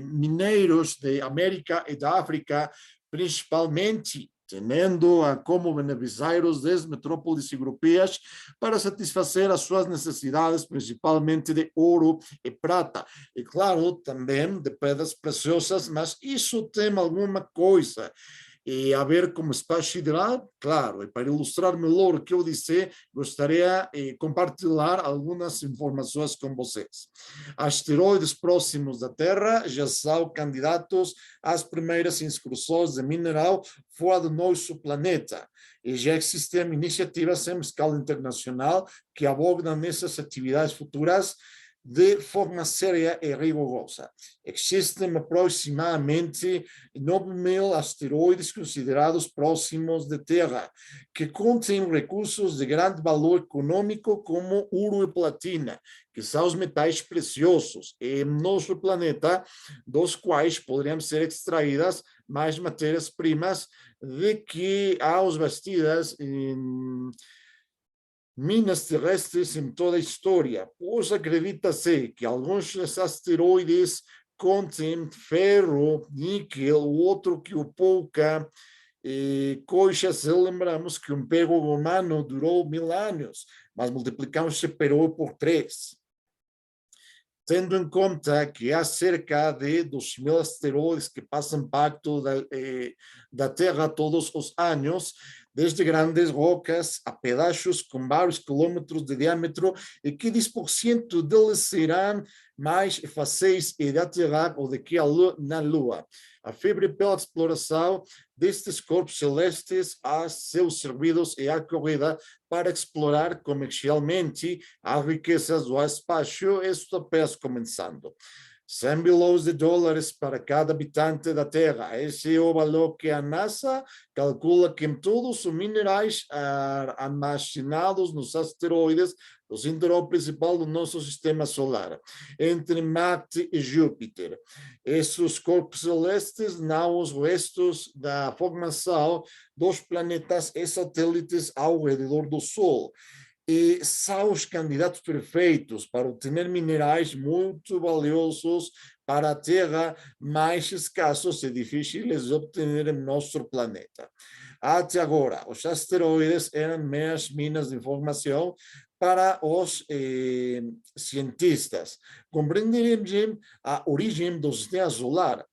B: mineiros da América e da África, principalmente, tendo-a como beneficiários das metrópoles europeias para satisfazer as suas necessidades, principalmente de ouro e prata. E, claro, também de pedras preciosas, mas isso tem alguma coisa. E a ver como espaço sideral, claro, e para ilustrar melhor o que eu disse, gostaria de compartilhar algumas informações com vocês. Asteroides próximos da Terra já são candidatos às primeiras incursões de mineral fora do nosso planeta. E já existem iniciativas em escala internacional que abordam nessas atividades futuras de forma séria e rigorosa. Existem aproximadamente 9.000 asteroides considerados próximos da Terra, que contêm recursos de grande valor econômico como ouro e platina, que são os metais preciosos em nosso planeta, dos quais poderiam ser extraídas mais matérias-primas de que aos bastidas em minas terrestres em toda a história, pois acredita-se que alguns desses asteroides contêm ferro, níquel, o outro que o pouca, coisas, lembramos que o Império Romano durou 1000 anos, mas multiplicamos esse período por 3. Tendo em conta que há cerca de 2.000 asteroides que passam perto da Terra todos os anos, desde grandes rocas a pedaços com vários quilômetros de diâmetro, e que 10% deles serão mais fáceis de aterrar ou de que na Lua. A febre pela exploração destes corpos celestes a seus servidos e a corrida para explorar comercialmente as riquezas do espaço está apenas começando. 100 bilhões de dólares para cada habitante da Terra. Esse é o valor que a NASA calcula que em todos os minerais armazenados nos asteroides do cinturão principal do nosso sistema solar, entre Marte e Júpiter. Esses corpos celestes, não os restos da formação dos planetas e satélites ao redor do Sol. E são os candidatos perfeitos para obter minerais muito valiosos para a Terra, mais escassos e difíceis de obter em nosso planeta. Até agora, os asteroides eram meras minas de informação para os cientistas. Compreenderem a origem do sistema solar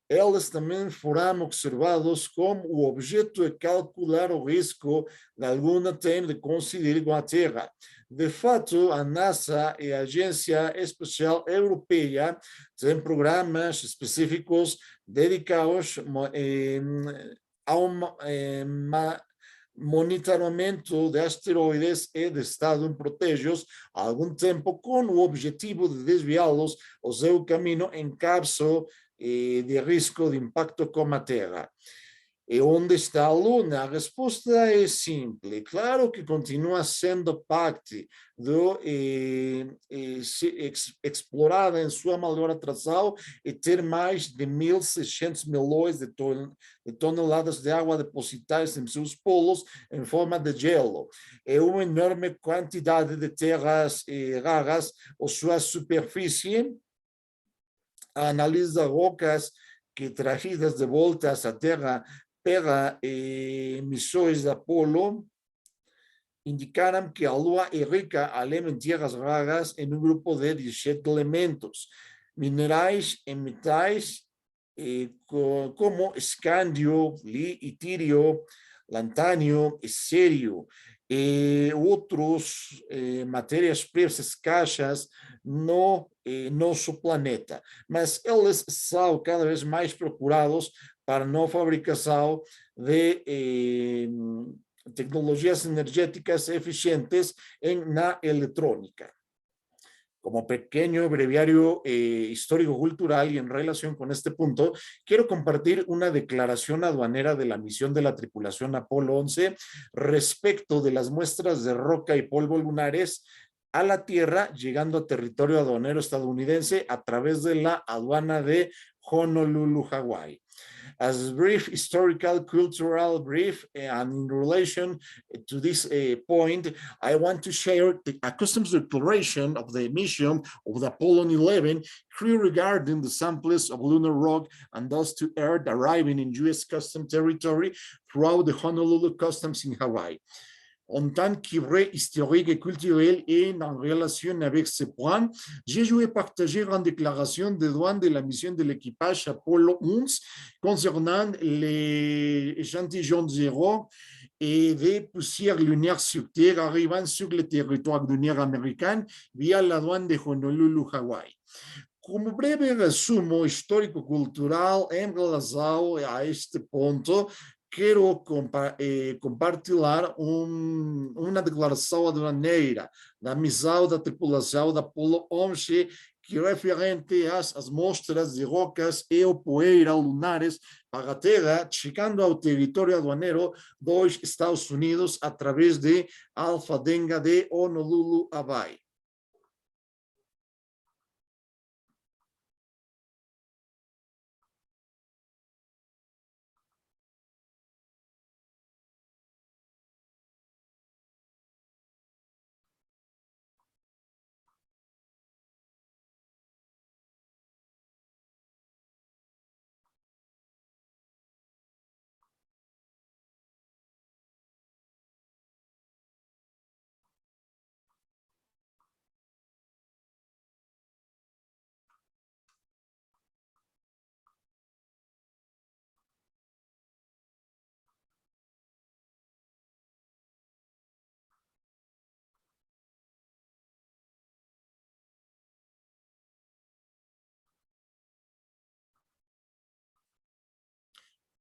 B: eles também foram observados como o objeto de calcular o risco de algum tempo de coincidir com a Terra. De fato, a NASA e a Agência Espacial Europeia têm programas específicos dedicados ao monitoramento de asteroides e de estado em protegidos há algum tempo com o objetivo de desviá-los ao seu caminho em caso de risco de impacto com a Terra. E onde está a Luna? A resposta é simples. Claro que continua sendo parte explorada em sua maior atração e ter mais de 1.600 milhões de toneladas de água depositadas em seus polos em forma de gelo. É uma enorme quantidade de terras raras ou sua superfície. A análise das rocas que trazidas de volta à Terra pela missões de Apolo indicaram que a Lua é rica, além de terras raras, em um grupo de 17 elementos, minerais e metais, como escândio, litírio, lantânio e cério, e outros matérias-primas escassas no nosso planeta. Mas eles são cada vez mais procurados para a fabricação de tecnologias energéticas eficientes na eletrônica. Como pequeño breviario histórico-cultural y en relación con este punto, quiero compartir una declaración aduanera de la misión de la tripulación Apolo 11 respecto de las muestras de roca y polvo lunares a la Tierra, llegando a territorio aduanero estadounidense a través de la aduana de Honolulu, Hawái. As brief historical, cultural brief, and in relation to this point, I want to share a customs declaration of the mission of the Apollo 11 crew regarding the samples of lunar rock and thus to Earth arriving in U.S. customs territory throughout the Honolulu customs in Hawaii. En tant que vrai historique et culturel et en relation avec ce point, je vais partager une déclaration de douane de la mission de l'équipage Apollo 11 concernant les échantillons zéro et des poussières lunaires sur Terre arrivant sur le territoire lunaire américain via la douane de Honolulu, Hawaii. Como breve resumo histórico-cultural em relação a este ponto, quero compartilhar uma declaração aduaneira da missão da tripulação da Apollo 11 que referente às mostras de rocas e poeira lunares para a Terra, chegando ao território aduaneiro dos Estados Unidos através de alfândega de Honolulu, Hawaii.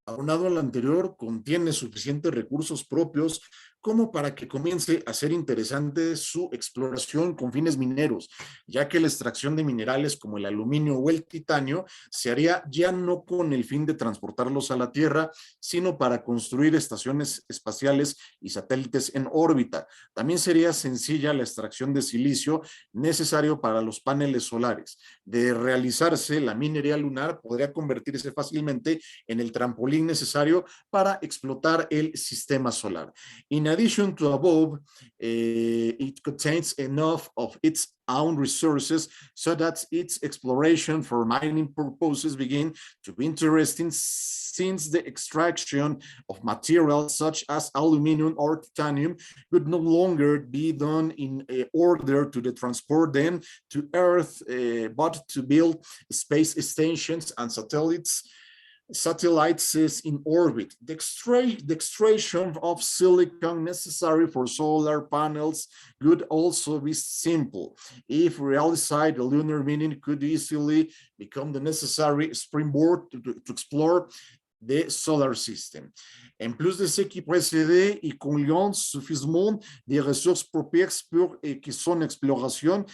B: Aunado al anterior, contiene suficientes recursos propios como para que comience a ser interesante su exploración con fines mineros, ya que la extracción de minerales como el aluminio o el titanio se haría ya no con el fin de transportarlos a la Tierra, sino para construir estaciones espaciales y satélites en órbita. También sería sencilla la extracción de silicio necesario para los paneles solares. De realizarse, la minería lunar podría convertirse fácilmente en el trampolín necesario para explotar el sistema solar. In addition to above, it contains enough of its own resources so that its exploration for mining purposes begin to be interesting, since the extraction of materials such as aluminum or titanium would no longer be done in order to transport them to Earth, but to build space stations and satellites satellites is in orbit. The extraction of silicon necessary for solar panels could also be simple. If realized, the lunar mining could easily become the necessary springboard to explore the solar system. En plus de ce qui précédait, il convient suffisamment des ressources propices pour qui son exploration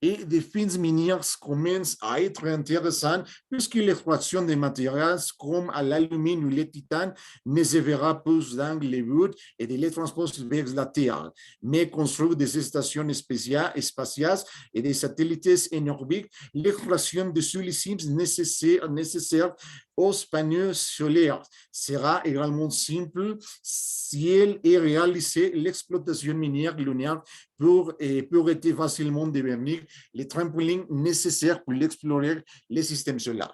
B: et des fins minières commencent à être intéressantes puisque l'extraction des matériaux comme l'alumine ou le titane ne se verra plus dans les buts et de les transports vers la Terre, mais construire des stations spatiales et des satellites en orbite, l'extraction de celui-ci nécessaire aux panneaux solaires sera également simple si elle est réalisée. L'exploitation minière lunaire pour être facilement devenir les trampolines nécessaires pour explorer le système solar.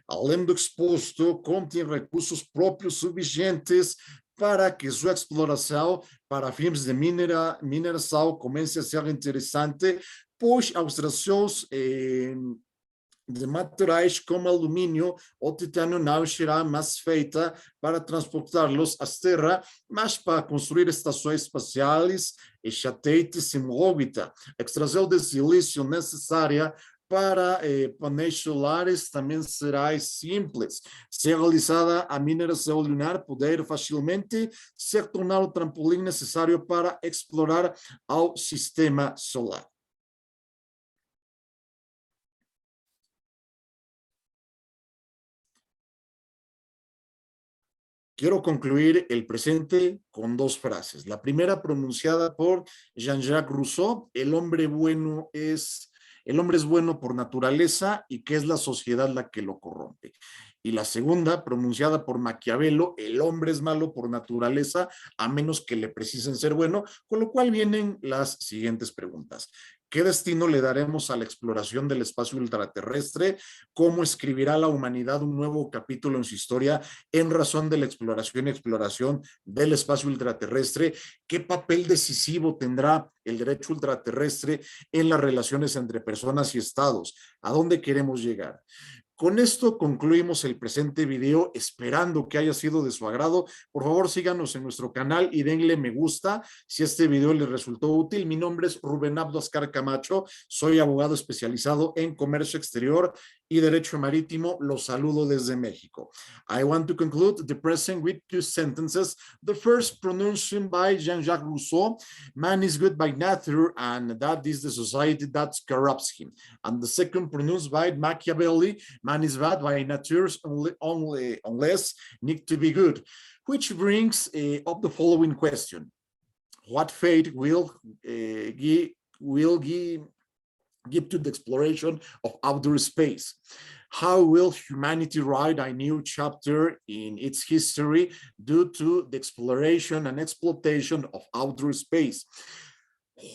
B: Além do exposto, contém recursos próprios suficientes para que sua exploração para fins de mineração comece a ser interessante, pois as extrações de materiais como alumínio ou titânio não será mais feita para transportá-los à Terra, mas para construir estações espaciais e satélites em órbita. A extração de silício necessária para painéis solares também será simples. Se realizada a mineração lunar, poder facilmente se tornar o trampolim necessário para explorar ao sistema solar. Quiero concluir el presente con dos frases. La primera pronunciada por Jean-Jacques Rousseau: el hombre es bueno por naturaleza y que es la sociedad la que lo corrompe. Y la segunda, pronunciada por Maquiavelo: el hombre es malo por naturaleza a menos que le precisen ser bueno, con lo cual vienen las siguientes preguntas. ¿Qué destino le daremos a la exploración del espacio ultraterrestre? ¿Cómo escribirá la humanidad un nuevo capítulo en su historia en razón de la exploración y exploración del espacio ultraterrestre? ¿Qué papel decisivo tendrá el derecho ultraterrestre en las relaciones entre personas y estados? ¿A dónde queremos llegar? Con esto concluimos el presente video, esperando que haya sido de su agrado. Por favor, síganos en nuestro canal y denle me gusta si este video les resultó útil. Mi nombre es Rubén Abdo-Ascar Camacho, soy abogado especializado en comercio exterior y derecho marítimo. Los saludo desde México. I want to conclude the present with two sentences. The first, pronounced by Jean-Jacques Rousseau: man is good by nature and that is the society that corrupts him. And the second, pronounced by Machiavelli: man is bad by nature unless need to be good. Which brings up the following question: what fate will give to the exploration of outer space? How will humanity write a new chapter in its history due to the exploration and exploitation of outer space?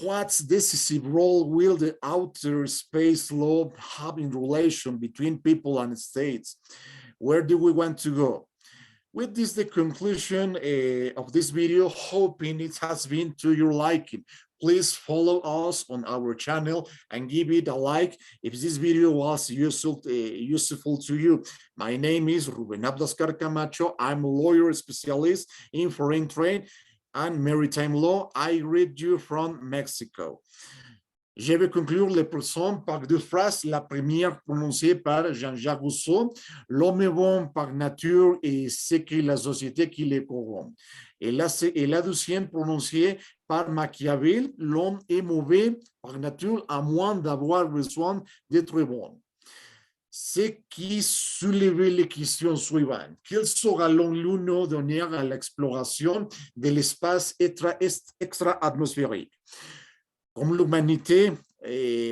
B: What decisive role will the Outerspace Law have in relation between people and states? Where do we want to go? With this, the conclusion of this video, hoping it has been to your liking. Please follow us on our channel and give it a like if this video was useful to you. My name is Rubén Abdo-Ascar Camacho. I'm a lawyer specialist in foreign trade and maritime law. I read you from Mexico. Je vais conclure les leçons par deux phrases. La première prononcée par Jean-Jacques Rousseau: l'homme est bon par nature et c'est que la société qui le corrompt. Et la deuxième prononcée par Machiavel: l'homme est mauvais par nature à moins d'avoir besoin d'être bon. Ce qui soulève les questions suivantes. Quel sera l'une donné à l'exploration de l'espace extra-atmosphérique? Comme l'humanité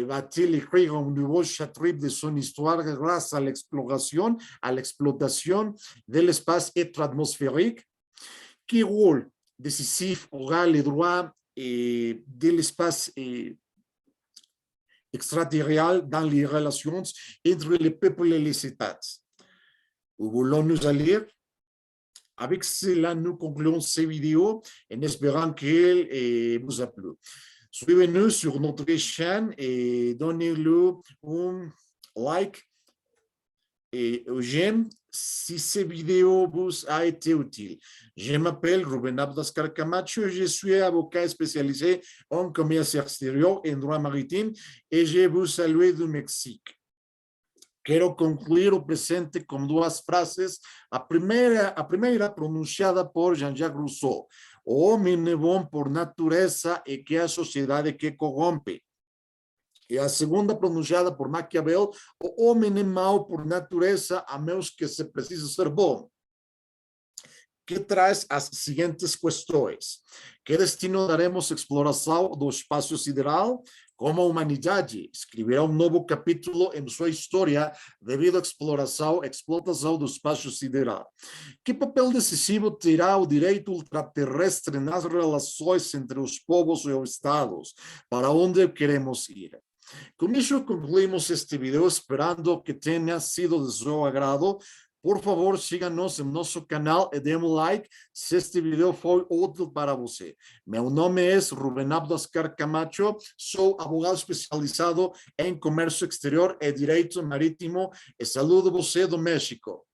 B: va-t-elle écrire un nouveau chapitre de son histoire grâce à l'exploration, à l'exploitation de l'espace extra-atmosphérique? Quel rôle décisif aura le droit de l'espace extraterrestre dans les relations entre les peuples et les États? Où voulons-nous aller? Avec cela, nous concluons cette vidéo en espérant qu'elle vous a plu. Suivez-nous sur notre chaîne et donnez-le un like J'aime si ce vidéo vous a été utile. Je m'appelle Ruben Abdascar Camacho, je suis avocat spécialisé en commerce extérieur et en droit maritime et je vous salue du Mexique. Quero concluir o presente com duas frases. A primeira pronunciada por Jean-Jacques Rousseau. O homem é bom por natureza e que a sociedade que corrompe. E a segunda pronunciada por Maquiavel, o homem é mau por natureza, a menos que se precise ser bom. Que traz as seguintes questões. Que destino daremos à exploração do espaço sideral? Como a humanidade escreverá novo capítulo em sua história devido à explotação do espaço sideral. Que papel decisivo terá o direito ultraterrestre nas relações entre os povos e os estados? Para onde queremos ir? Com isso concluímos este vídeo, esperando que tenha sido de seu agrado. Por favor, siga-nos em nosso canal e dê um like se este vídeo foi útil para você. Meu nome é Ruben Abdascar Camacho, sou advogado especializado em comércio exterior e direito marítimo e saludo você do México.